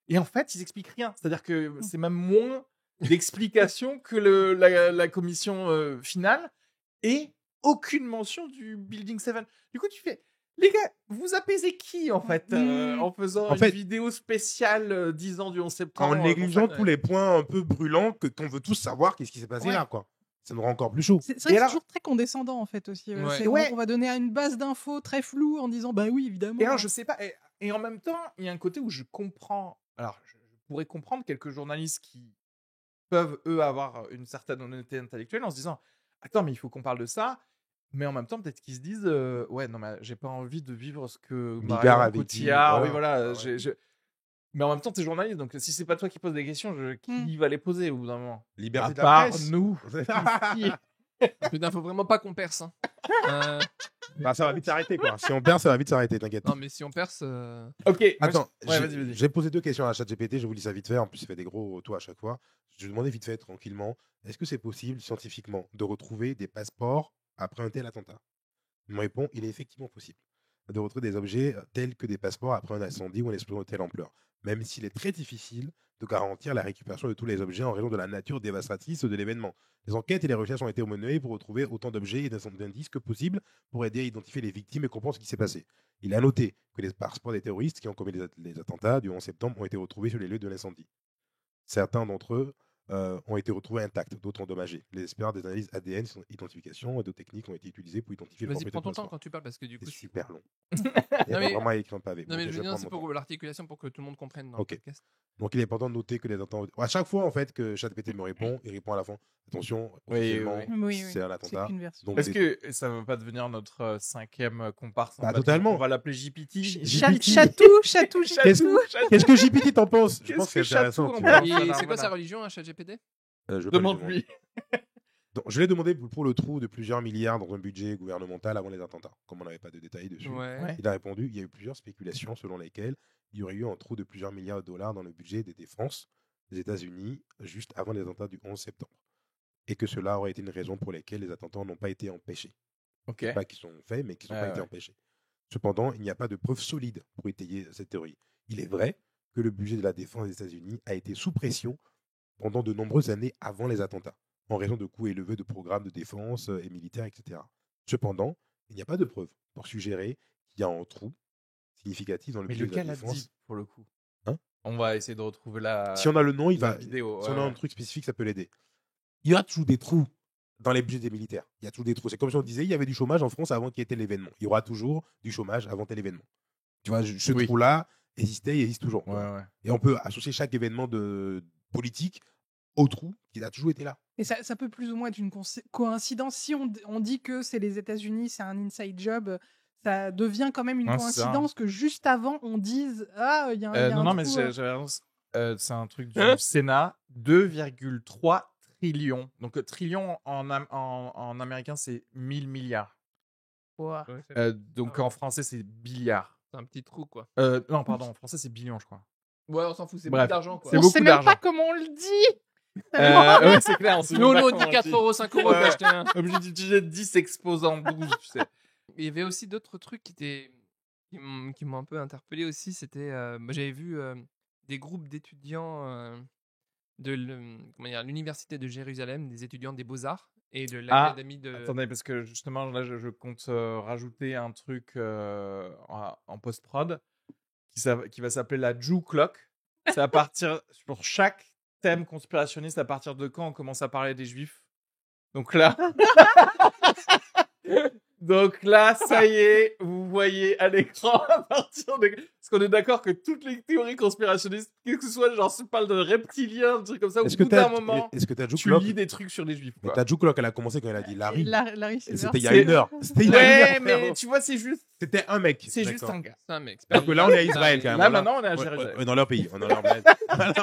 Et en fait, ils expliquent rien, c'est-à-dire que c'est même moins d'explications que la commission finale, et aucune mention du Building 7. Du coup, tu fais... Les gars, vous apaisez qui en fait en faisant En une fait, vidéo spéciale 10 ans du 11 septembre En négligeant pour ça, tous les points un peu brûlants qu'on veut tous savoir qu'est-ce qui s'est passé Ouais. là, quoi. Ça nous rend encore plus chaud. C'est vrai Et que alors- c'est toujours très condescendant en fait aussi. Ouais. C'est Ouais. on va donner une base d'infos très floue en disant bah oui évidemment. Et alors, je sais pas. Et en même temps, il y a un côté où je comprends. Alors, je pourrais comprendre quelques journalistes qui peuvent, eux, avoir une certaine honnêteté intellectuelle en se disant attends, mais il faut qu'on parle de ça. Mais en même temps, peut-être qu'ils se disent ouais, non, mais j'ai pas envie de vivre ce que Bigard Marion avait dit, Cotillard, oui, voilà. voilà. Ah ouais. Mais en même temps, t'es journaliste, donc si c'est pas toi qui poses des questions, qui va les poser au bout d'un moment Liberté À de la part presse. nous. Ici. Putain, faut vraiment pas qu'on perce. Hein. Bah, ça va vite s'arrêter, quoi. Si on perd, ça va vite s'arrêter, t'inquiète. Non, mais si on perce. Ok. Attends, Ouais, vas-y. j'ai posé 2 questions à ChatGPT, je vous lis ça vite fait. En plus, il fait des gros taux à chaque fois. Je lui demandais vite fait, tranquillement, est-ce que c'est possible scientifiquement de retrouver des passeports après un tel attentat? Il me répond, il est effectivement possible de retrouver des objets tels que des passeports après un incendie ou une explosion de telle ampleur, même s'il est très difficile de garantir la récupération de tous les objets en raison de la nature dévastatrice de l'événement. Les enquêtes et les recherches ont été menées pour retrouver autant d'objets et d'indices que possible pour aider à identifier les victimes et comprendre ce qui s'est passé. Il a noté que les passeports des terroristes qui ont commis les attentats du 11 septembre ont été retrouvés sur les lieux de l'incendie. Certains d'entre eux ont été retrouvés intacts, d'autres endommagés. Les experts des analyses ADN, identification et d'autres techniques ont été utilisées pour identifier le Vas-y, prends ton propriétaire temps quand tu parles parce que du coup. C'est super long. Non, Il y a mais- vraiment à écrire un pavé. Non, mais Donc, je vais veux dire, prendre c'est mon pour temps. l'articulation pour que tout le monde comprenne dans Ok. le podcast. Donc il est important de noter que les attentats... À chaque fois en fait que ChatGPT me répond, il répond à la fin. Attention, officiellement, Oui, c'est un attentat. C'est qu'une version. Donc, Est-ce que ça va pas devenir notre 5e comparse Bah, totalement. On va l'appeler JPT. Chatou. Qu'est-ce que GPT t'en penses? Je Qu'est-ce pense que que c'est intéressant. Chatou tu en vois. pense? Et Voilà, c'est quoi voilà. sa religion, à ChatGPT? Je vais pas lui Demande-lui. Donc, je l'ai demandé pour le trou de plusieurs milliards dans un budget gouvernemental avant les attentats, comme on n'avait pas de détails dessus. Ouais. Il a répondu, il y a eu plusieurs spéculations selon lesquelles il y aurait eu un trou de plusieurs milliards de dollars dans le budget des défenses des États-Unis juste avant les attentats du 11 septembre. Et que cela aurait été une raison pour laquelle les attentats n'ont pas été empêchés. Ok. Pas qu'ils sont faits, mais qu'ils n'ont pas été Ouais. empêchés. Cependant, il n'y a pas de preuves solides pour étayer cette théorie. Il est vrai que le budget de la défense des États-Unis a été sous pression pendant de nombreuses années avant les attentats, en raison de coûts élevés de programmes de défense et militaires, etc. Cependant, il n'y a pas de preuves pour suggérer qu'il y a un trou significatif dans le Mais budget de la lequel a défense. dit pour le coup? Hein? On va essayer de retrouver la. Si on a le nom, il la va. vidéo. Si on ouais, a un ouais. truc spécifique, ça peut l'aider. Il y a toujours des trous. dans les budgets des militaires. Il y a toujours des trous. C'est comme si on disait, il y avait du chômage en France avant qu'il y ait tel événement. Il y aura toujours du chômage avant tel événement. Tu vois, ce Oui. trou-là existait, il existe toujours. Ouais, ouais. Et on peut associer chaque événement de politique au trou qui a toujours été là. Et ça peut plus ou moins être une coïncidence. Si on dit que c'est les États-Unis, c'est un inside job, ça devient quand même une Ouais, c'est ça. coïncidence que juste avant, on dise ah, il y a un. Non, mais trou, j'avais raison. C'est un truc du Sénat. 2,3 trillions. Donc, trillion en américain, c'est 1000 milliards. Ouah. Donc, en français, c'est billiard. C'est un petit trou, quoi. Non, pardon, en français, c'est billion, je crois. Ouais, on s'en fout, c'est Bref. beaucoup d'argent, quoi. C'est On beaucoup sait même d'argent. pas comment on le dit. Ouais, c'est clair. Nous, on dit 4 euros, 5 euros, Ouais. t'as acheté un. Obligé d'utiliser 10 exposants 12, tu sais. Il y avait aussi d'autres trucs qui m'ont un peu interpellé aussi. C'était, moi, j'avais vu des groupes d'étudiants de l'université de Jérusalem, des étudiants des Beaux-Arts et de l'académie de. Attendez, parce que justement, là, je compte rajouter un truc en post-prod qui va s'appeler la Jew Clock. C'est à partir, pour chaque thème conspirationniste, à partir de quand on commence à parler des Juifs. Donc là... Donc là, ça y est, vous voyez à l'écran à partir de... Parce qu'on est d'accord que toutes les théories conspirationnistes, que ce soit genre, si on parle de reptiliens, des trucs comme ça, au bout d'un moment, tu lis des trucs sur les Juifs. Mais ta Jew Clock, elle a commencé quand elle a dit Larry. Larry Et Silver. c'était il y a 1 heure. C'était il y a 1 Ouais, heure, mais frérot. tu vois, c'est juste... C'était un mec. C'est juste D'accord. un gars. C'est un mec. Parce que là, on est à Israël quand même. Là, Voilà. maintenant, on est à Ouais, Jérusalem. ouais, dans leur pays. On est dans leur pays. Parce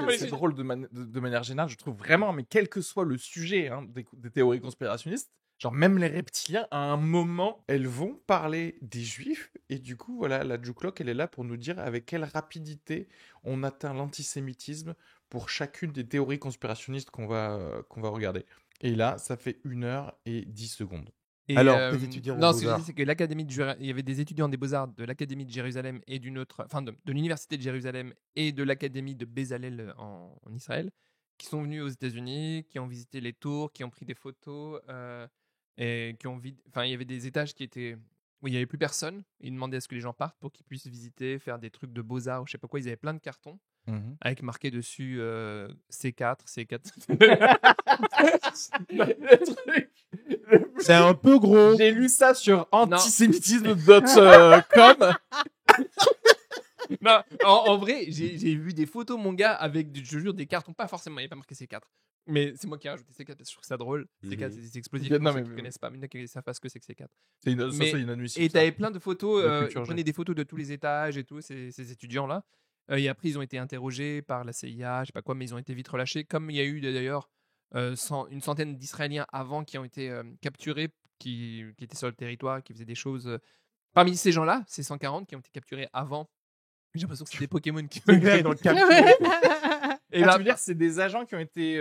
que c'est drôle de manière générale, je trouve vraiment, mais quel que soit le sujet hein, des théories conspirationnistes, genre même les reptiliens, à un moment, elles vont parler des juifs, et du coup, voilà, la Jew Clock, elle est là pour nous dire avec quelle rapidité on atteint l'antisémitisme pour chacune des théories conspirationnistes qu'on va regarder. Et là, ça fait 1 heure et 10 secondes. Et, Alors, les étudiants non, aux ce que je Beaux-Arts. dis, c'est que l'académie il y avait des étudiants des Beaux-Arts de l'académie de Jérusalem et d'une autre, enfin de l'université de Jérusalem et de l'académie de Bezalel en Israël, qui sont venus aux États-Unis, qui ont visité les tours, qui ont pris des photos et qui ont enfin il y avait des étages qui étaient où il y avait plus personne. Ils demandaient à ce que les gens partent pour qu'ils puissent visiter, faire des trucs de Beaux-Arts ou je sais pas quoi. Ils avaient plein de cartons. Avec marqué dessus C4. C'est un peu gros. J'ai lu ça sur antisémitisme.com. Non, en vrai, j'ai vu des photos, mon gars, avec, je jure, des cartons. Pas forcément, il n'y avait pas marqué C4. Mais c'est moi qui ai rajouté C4 parce que je trouve ça drôle. C4, c'est des explosifs. Non, Pour ceux mais qui ne connaissent pas, mais il y en a qui savent pas ce que c'est que C4. C'est inadmissible. Et tu avais plein de photos. La Ils culture prenaient des photos de tous les étages et tout, ces étudiants-là. Et après, ils ont été interrogés par la CIA, je sais pas quoi, mais ils ont été vite relâchés. Comme il y a eu d'ailleurs une centaine d'Israéliens avant qui ont été capturés, qui étaient sur le territoire, qui faisaient des choses. Parmi ces gens-là, ces 140 qui ont été capturés avant, j'ai l'impression que c'est des Pokémon qui C'est clair, ils ont le capturé. Et là, tu veux dire, c'est des agents qui ont été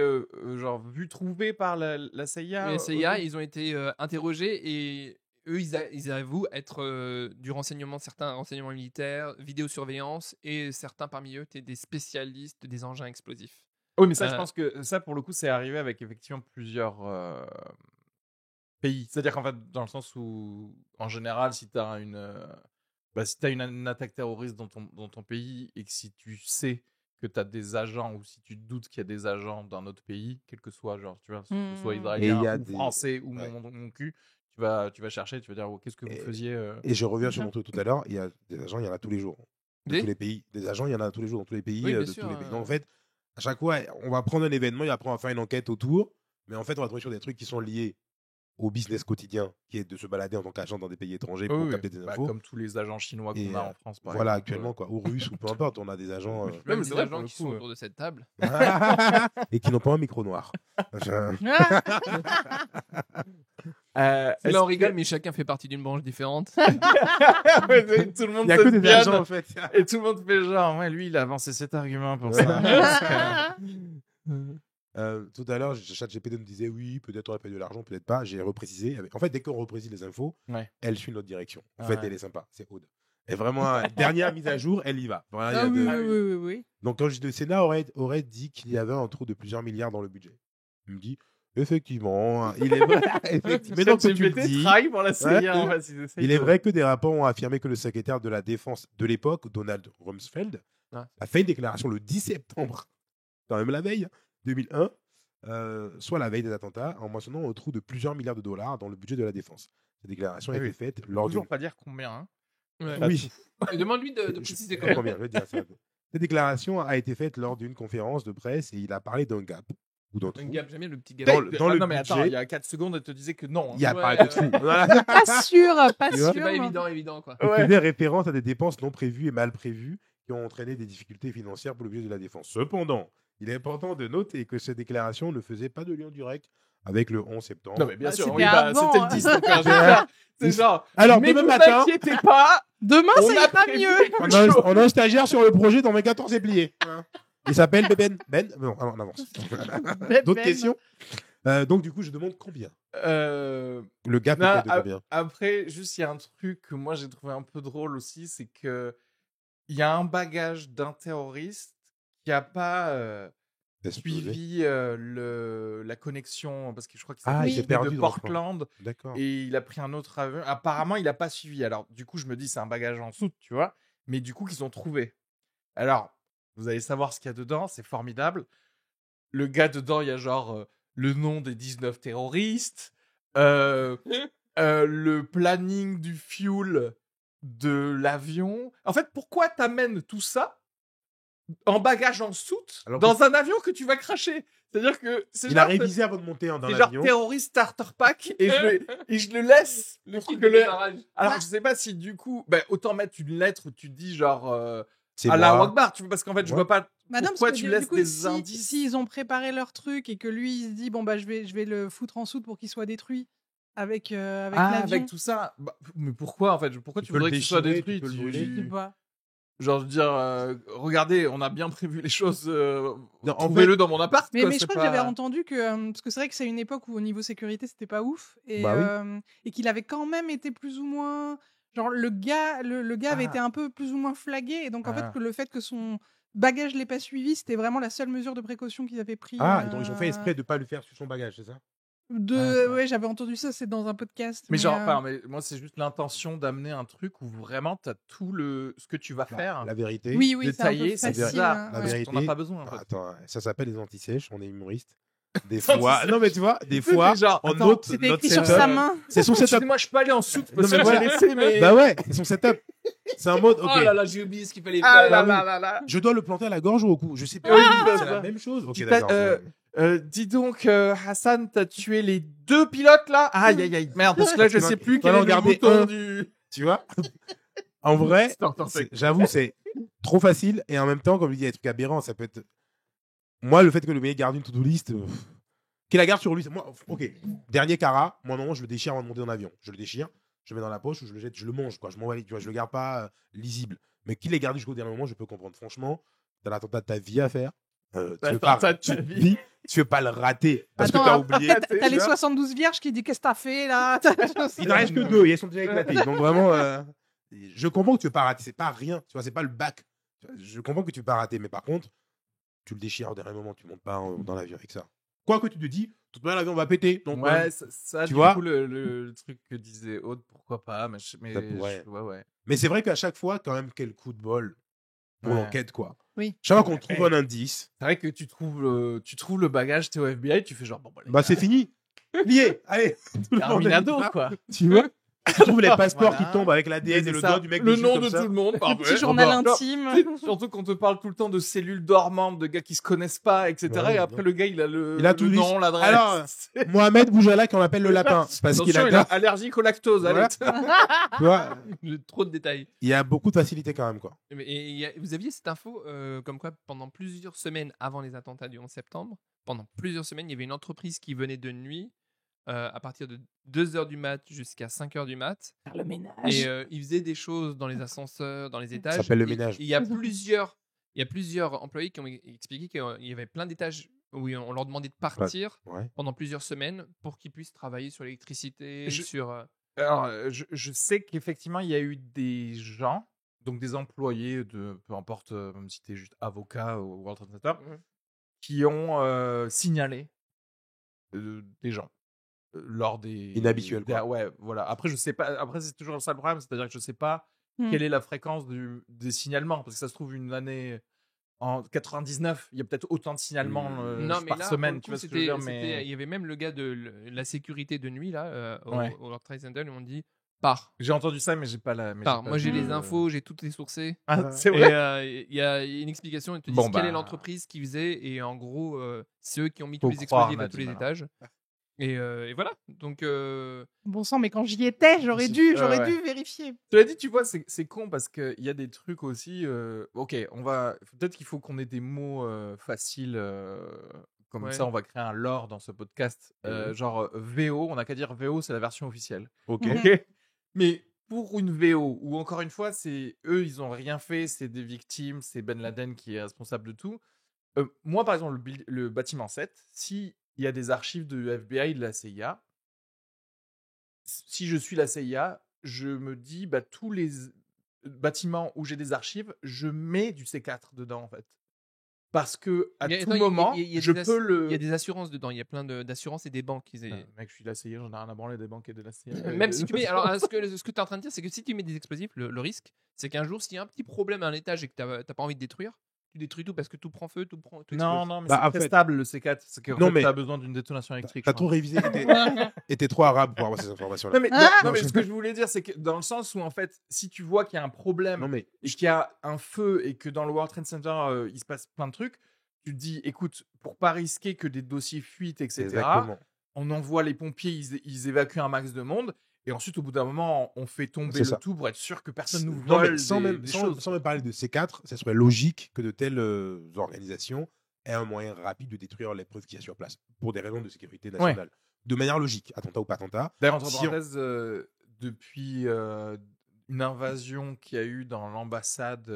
genre vus trouvés par la CIA. La CIA, ils ont été interrogés et eux, ils avouent être du renseignement, certains renseignements militaires, vidéosurveillance, et certains parmi eux étaient des spécialistes des engins explosifs. Oui, mais ça, je pense que ça, pour le coup, c'est arrivé avec effectivement plusieurs pays. C'est-à-dire qu'en fait, dans le sens où, en général, si tu as une attaque terroriste dans ton pays et que si tu sais que tu as des agents ou si tu doutes qu'il y a des agents dans notre pays, quel que soit, genre, tu vois, que ce soit israélien ou français ou mon cul, tu vas chercher, tu vas dire, oh, qu'est-ce que vous faisiez Et je reviens sur mon truc tout à l'heure, il y a des agents, il y en a tous les jours. Tous les pays. Des agents, il y en a tous les jours dans tous les pays. Oui, bien de sûr, tous les pays. Donc en fait, à chaque fois, on va prendre un événement et après on va faire une enquête autour. Mais en fait, on va trouver sur des trucs qui sont liés au business quotidien, qui est de se balader en tant qu'agent dans des pays étrangers pour capter des infos. Comme tous les agents chinois qu'on a en France, par voilà, exemple. actuellement, quoi. Ou russes, ou peu importe, on a des agents. Même des agents qui sont autour de cette table. Et qui n'ont pas un micro noir. Là, on rigole, mais chacun fait partie d'une branche différente. Tout le monde Il n'y a que des s'espionne. agents, en fait. Et tout le monde fait genre, ouais, lui, il a avancé cet argument pour ça. Tout à l'heure, ChatGPT me disait oui, peut-être on aurait payé de l'argent, peut-être pas. J'ai reprécisé. En fait, dès qu'on reprécise les infos, elle suit notre direction. En fait, elle est sympa. C'est Aude. Et vraiment, dernière mise à jour, elle y va. Voilà, oui. Donc, quand je dis le Sénat aurait dit qu'il y avait un trou de plusieurs milliards dans le budget. Il me dit, effectivement, il est vrai. Mais donc, tu le dis, pour la CIA, il est vrai que des rapports ont affirmé que le secrétaire de la Défense de l'époque, Donald Rumsfeld, a fait une déclaration le 10 septembre, quand même la veille, 2001, soit la veille des attentats, en mentionnant un trou de plusieurs milliards de dollars dans le budget de la défense. Cette déclaration a été faite lors Toujours d'une... pas dire combien. Hein. Ouais. Oui. Et demande-lui de préciser Combien, combien. je vais dire ça. Cette déclaration a été faite lors d'une conférence de presse et il a parlé d'un gap ou d'un trou. Un gap, j'aime bien le petit gap. Dans le non, mais attends, budget- il y a 4 secondes, elle te disait que non. Hein. Il y a Ouais, pas de trou. Voilà. Pas sûr, pas Tu vois sûr. C'est pas moi. évident, quoi. Il Ouais. faisait référence à des dépenses non prévues et mal prévues qui ont entraîné des difficultés financières pour le budget de la défense. Cependant, il est important de noter que cette déclaration ne faisait pas de lien direct avec le 11 septembre. Non, mais bien Ah, sûr, c'était oui, bah, avant, c'était hein. le 10. Donc, je veux dire, c'est genre. Alors, mais demain vous matin, inquiétez pas, Demain, on ça a ira pas prévu mieux. quelque on a un stagiaire sur le projet dans mes 14 est plié. Il s'appelle Ben. Bon, on avance. D'autres questions Donc, du coup, je demande combien Euh, Le gap non, était de combien Après, juste, il y a un truc que moi j'ai trouvé un peu drôle aussi, c'est que il y a un bagage d'un terroriste qui a pas suivi la connexion, parce que je crois qu'il Ah, il s'est perdu de dans le fond. Portland D'accord. et il a pris un autre avion. Apparemment, il a pas suivi. Alors, du coup, je me dis c'est un bagage en soute, tu vois. Mais du coup, qu'ils ont trouvé. Alors, vous allez savoir ce qu'il y a dedans, c'est formidable. Le gars dedans, il y a genre le nom des 19 terroristes, le planning du fuel de l'avion. En fait, pourquoi t'amènes tout ça en bagage en soute Alors dans un avion que tu vas cracher? C'est-à-dire que c'est Il genre, a révisé avant de monter dans c'est genre l'avion. terroriste starter pack et je le laisse. Le pour kit que de le- démarrage. Alors, je sais pas si du coup, autant mettre une lettre où tu dis genre C'est Allah moi. Akbar, tu vois, parce qu'en fait, je Ouais. vois pas Bah non, pourquoi parce que tu du laisses coup, des si, indices. s'ils ont préparé leur truc et que lui, il se dit, bon, bah, je vais le foutre en soute pour qu'il soit détruit avec l'avion. avec tout ça. Mais pourquoi en fait? Pourquoi Tu tu peux le voudrais qu'il soit déchirer, détruit? tu peux le Tu- brûler. Je sais pas. Genre, je veux dire, regardez, on a bien prévu les choses. Non, en Trouvez-le dans mon appart. Mais quoi, je c'est crois que pas- j'avais entendu que. Parce que c'est vrai que c'est une époque où, au niveau sécurité, c'était pas ouf. Et, Bah oui. et qu'il avait quand même été plus ou moins. Genre, le gars avait été un peu plus ou moins flagué. Et donc, en fait, que le fait que son bagage l'ait pas suivi, c'était vraiment la seule mesure de précaution qu'ils avaient pris. Ah, donc ils ont fait exprès de ne pas le faire sur son bagage, c'est ça Ouais, j'avais entendu ça, c'est dans un podcast. Mais genre, euh, mais moi, c'est juste l'intention d'amener un truc où vraiment t'as tout ce que tu vas faire La vérité. Oui, oui, c'est un peu détaillé, c'est facile, bizarre. hein, La ouais. vérité. On n'a pas besoin. En fait. Attends, ça s'appelle les anti-sèches, on est humoriste. Des fois. Non, mais tu vois, des fois, genre, on attends, note C'était notre écrit sur setup. sa main. C'est son setup. Excusez-moi, je peux aller en soute Non, parce mais que voilà. j'ai laissé mes. Bah ouais, c'est son setup. C'est un mode, ok. Oh là là, j'ai oublié ce qu'il fallait Ah faire. là oui. là là là. Je dois le planter à la gorge ou au cou Je sais pas. Oui, c'est ça. la même chose. Ok, Tu d'accord. dis donc, Hassan, t'as tué les 2 pilotes là? Aïe aïe aïe, merde, parce que là, je sais plus quel Fallait est en le garder bouton un. du. Tu vois En vrai, Attends, j'avoue, c'est trop facile. Et en même temps, comme je dis, il y a des trucs aberrants. Ça peut être. Moi, le fait que le mec garde une to-do list. Qu'il la garde sur lui. Moi, ok. Dernier cara, moi, non, je le déchire avant de monter dans l'avion. Je le déchire, je le mets dans la poche ou je le jette, je le mange, quoi. Je m'en vais, tu vois, je le garde pas lisible. Mais qu'il l'ait gardé jusqu'au dernier moment, je peux comprendre. Franchement, t'as l'attentat de ta vie à faire. Tu veux pas, L'attentat de ta vie. tu veux pas le rater parce Attends, que t'as oublié. après, t'as les 72 vierges qui disent qu'est-ce que t'as fait là. Il n'en reste que 2 et elles sont déjà éclatées. Donc vraiment, je comprends que tu veux pas rater. C'est pas rien. Tu vois, c'est pas le bac. Je comprends que tu veux pas rater, mais par contre, tu le déchires au dernier moment. Tu montes pas dans l'avion avec ça. Quoi que tu te dis, de toute manière, l'avion va péter. Donc, Ouais, ça tu du vois coup, le truc que disait Aude, pourquoi pas, mais Ça pourrait. ouais. Mais c'est vrai qu'à chaque fois, quand même, quel coup de bol pour Ouais. l'enquête, quoi. Oui. Chaque fois qu'on trouve un indice, C'est vrai que tu trouves le bagage, t'es au FBI, tu fais genre, bon, bah c'est fini. Lié. Allez. Tout le monde est Terminado, là. quoi. Tu vois Tu trouves les passeports Voilà. qui tombent avec l'ADN et le C'est ça. doigt du mec Le dessus nom comme de ça. tout le monde, Le parfait. petit journal Genre, intime. Surtout qu'on te parle tout le temps de cellules dormantes, de gars qui se connaissent pas, etc. Ouais, et après, le gars, il a le tout le dit. nom, l'adresse. Alors, Mohamed Boujala qu'on appelle le lapin. Parce qu'il Attention, il est a. allergique au lactose. Voilà. allez. Tu vois, J'ai trop de détails. il y a beaucoup de facilité quand même, quoi. Et vous aviez cette info comme quoi pendant plusieurs semaines avant les attentats du 11 septembre, pendant plusieurs semaines, il y avait une entreprise qui venait de nuit à partir de 2h du mat jusqu'à 5h du mat. Faire le ménage. Et ils faisaient des choses dans les ascenseurs, dans les étages. Ça s'appelle le Et- ménage. et il y a plusieurs employés qui ont expliqué qu'il y avait plein d'étages où on leur demandait de partir Ouais. pendant plusieurs semaines pour qu'ils puissent travailler sur l'électricité, Je- sur... Alors, je sais qu'effectivement, il y a eu des gens, donc des employés de, peu importe, même si tu es juste avocat ou World Trade Center, qui ont signalé des gens lors des. Inhabituels, quoi. Ouais, voilà. Après, je sais pas. Après, c'est toujours ça le problème, c'est-à-dire que je sais pas Hmm. quelle est la fréquence des signalements, parce que ça se trouve une année. en 99, il y a peut-être autant de signalements Non, mais par là, semaine, pour tu le vois coup, ce que je veux dire, mais il y avait même le gars de la sécurité de nuit là, au Ouais. World Trade Center, ils m'ont dit pars. j'ai entendu ça, mais j'ai pas la. mais Pars. pas Moi, j'ai vu, les infos, j'ai toutes les sourcées. Ah, c'est Et vrai. il y a une explication, ils te disent Bon, quelle est bah. l'entreprise qui faisait, et en gros, c'est eux qui ont mis Faut tous les croire explosifs à tous les Nadine, étages. Et voilà. Donc, Bon sang, mais quand j'y étais, j'aurais C'est- dû ouais. vérifier. Tu l'as dit, tu vois, c'est con parce qu'il y a des trucs aussi. Ok, peut-être qu'il faut qu'on ait des mots faciles. Comme Ouais. ça, on va créer un lore dans ce podcast. Genre VO, on n'a qu'à dire VO, c'est la version officielle. Ok. Ok. Mais pour une VO, où encore une fois, c'est eux, ils ont rien fait, c'est des victimes, c'est Ben Laden qui est responsable de tout. Moi, par exemple, le bâtiment 7, s'il y a des archives de FBI, de la CIA, si je suis la CIA, je me dis, bah, tous les bâtiments où j'ai des archives, je mets du C4 dedans, en fait. Parce que à tout moment, je peux le. Il y a des assurances dedans. Il y a plein d'assurances et des banques. Mec, je suis la CIA, j'en ai rien à branler des banques et de la CIA. Même si tu mets. Alors, ce que tu es en train de dire, c'est que si tu mets des explosifs, le risque, c'est qu'un jour, s'il y a un petit problème à un étage et que tu n'as pas envie de détruire, tu détruis tout parce que tout prend feu, tout explose. Non, mais Bah, c'est en très fait- stable le C4. C'est que Non, mais- tu as besoin d'une détonation électrique. T'as je tout pense. révisé et t'es trop arabe pour avoir ces informations-là. Non, mais, non, mais ce que je voulais dire, c'est que dans le sens où, en fait, si tu vois qu'il y a un problème Non, mais et qu'il y a un feu et que dans le World Trade Center, il se passe plein de trucs, tu te dis, écoute, pour pas risquer que des dossiers fuitent, etc., exactement. on envoie les pompiers, ils évacuent un max de monde. Et ensuite, au bout d'un moment, on fait tomber C'est le ça. tout pour être sûr que personne nous Non, vole mais sans des choses. même parler de C4, ça serait logique que de telles organisations aient un moyen rapide de détruire les preuves qu'il y a sur place, pour des raisons de sécurité nationale. De manière logique, attentat ou pas attentat. D'ailleurs, entre Si parenthèses, depuis une invasion qu'il y a eu dans l'ambassade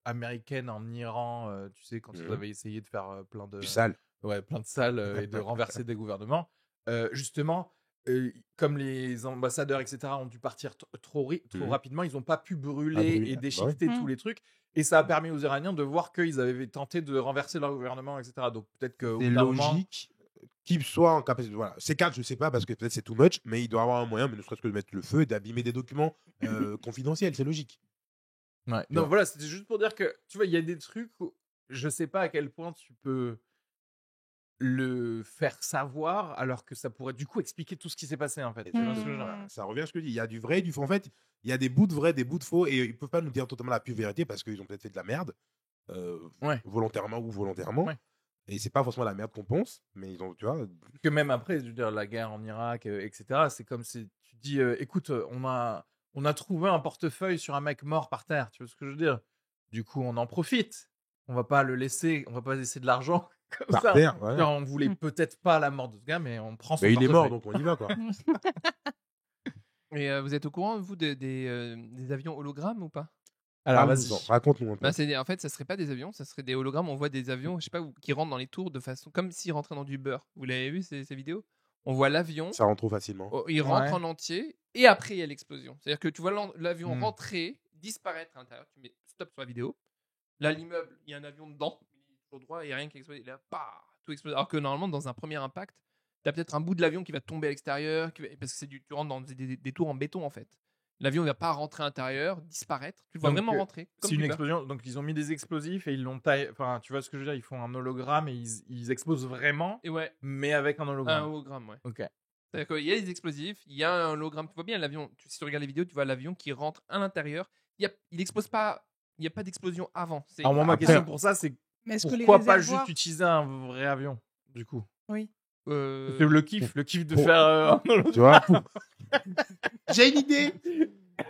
américaine en Iran, tu sais, quand ils avaient essayé de faire plein de Du sale. Ouais, plein de salles et de renverser des gouvernements. Justement, comme les ambassadeurs, etc., ont dû partir trop rapidement, ils n'ont pas pu brûler et déchiqueter tous les trucs. Et ça a permis aux Iraniens de voir qu'ils avaient tenté de renverser leur gouvernement, etc. Donc peut-être que c'est logique qu'il soit en capacité. Voilà. C4, je sais pas parce que peut-être c'est too much, mais il doit avoir un moyen, mais ne serait-ce que de mettre le feu et d'abîmer des documents confidentiels. C'est logique. Ouais. Non, voilà, c'était juste pour dire que, tu vois, il y a des trucs où je sais pas à quel point tu peux le faire savoir alors que ça pourrait du coup expliquer tout ce qui s'est passé en fait. Tu vois ce que je veux dire ? Ça revient à ce que je dis. Il y a du vrai et du faux. En fait, il y a des bouts de vrai, des bouts de faux, et ils peuvent pas nous dire totalement la pure vérité parce qu'ils ont peut-être fait de la merde, volontairement ou volontairement. Ouais. Et c'est pas forcément la merde qu'on pense, mais ils ont, tu vois. Que même après, je veux dire, la guerre en Irak, etc. C'est comme si tu dis, écoute, on a trouvé un portefeuille sur un mec mort par terre. Tu vois ce que je veux dire ? Du coup, on en profite. On va pas le laisser, on va pas laisser de l'argent comme Par ça. terre, ouais. On voulait peut-être pas la mort de ce gars, mais on prend son Mais il est mort, portefeuille. donc on y va, quoi. Et vous êtes au courant, vous, des avions hologrammes ou pas? Alors, vas-y. Raconte-nous un peu. En fait, ça serait pas des avions, ça serait des hologrammes. On voit des avions, je sais pas, qui rentrent dans les tours de façon comme s'ils rentraient dans du beurre. Vous l'avez vu ces vidéos? On voit l'avion. Ça rentre trop facilement. Il rentre en entier et après il y a l'explosion. C'est-à-dire que tu vois l'avion rentrer, disparaître à l'intérieur. Tu mets stop sur la vidéo. Là, l'immeuble, il y a un avion dedans, il est toujours droit, il n'y a rien qui explose. Et là, tout explose. Alors que normalement, dans un premier impact, tu as peut-être un bout de l'avion qui va tomber à l'extérieur, parce que tu rentres dans des tours en béton en fait. L'avion ne va pas rentrer à l'intérieur, disparaître. Tu le vois vraiment rentrer. C'est une explosion. Donc ils ont mis des explosifs et ils l'ont taillé. Enfin, tu vois ce que je veux dire ? Ils font un hologramme et ils explosent vraiment, mais avec un hologramme. Un hologramme, ouais. Ok. C'est-à-dire qu'il y a des explosifs, il y a un hologramme. Tu vois bien l'avion. Si tu regardes les vidéos, tu vois l'avion qui rentre à l'intérieur. Il n'explose pas. Il n'y a pas d'explosion avant. Alors moi, ma question pour ça, c'est pourquoi pas juste utiliser un vrai avion, du coup ? Oui. C'est le kiff de faire un hologramme. Tu vois J'ai une idée.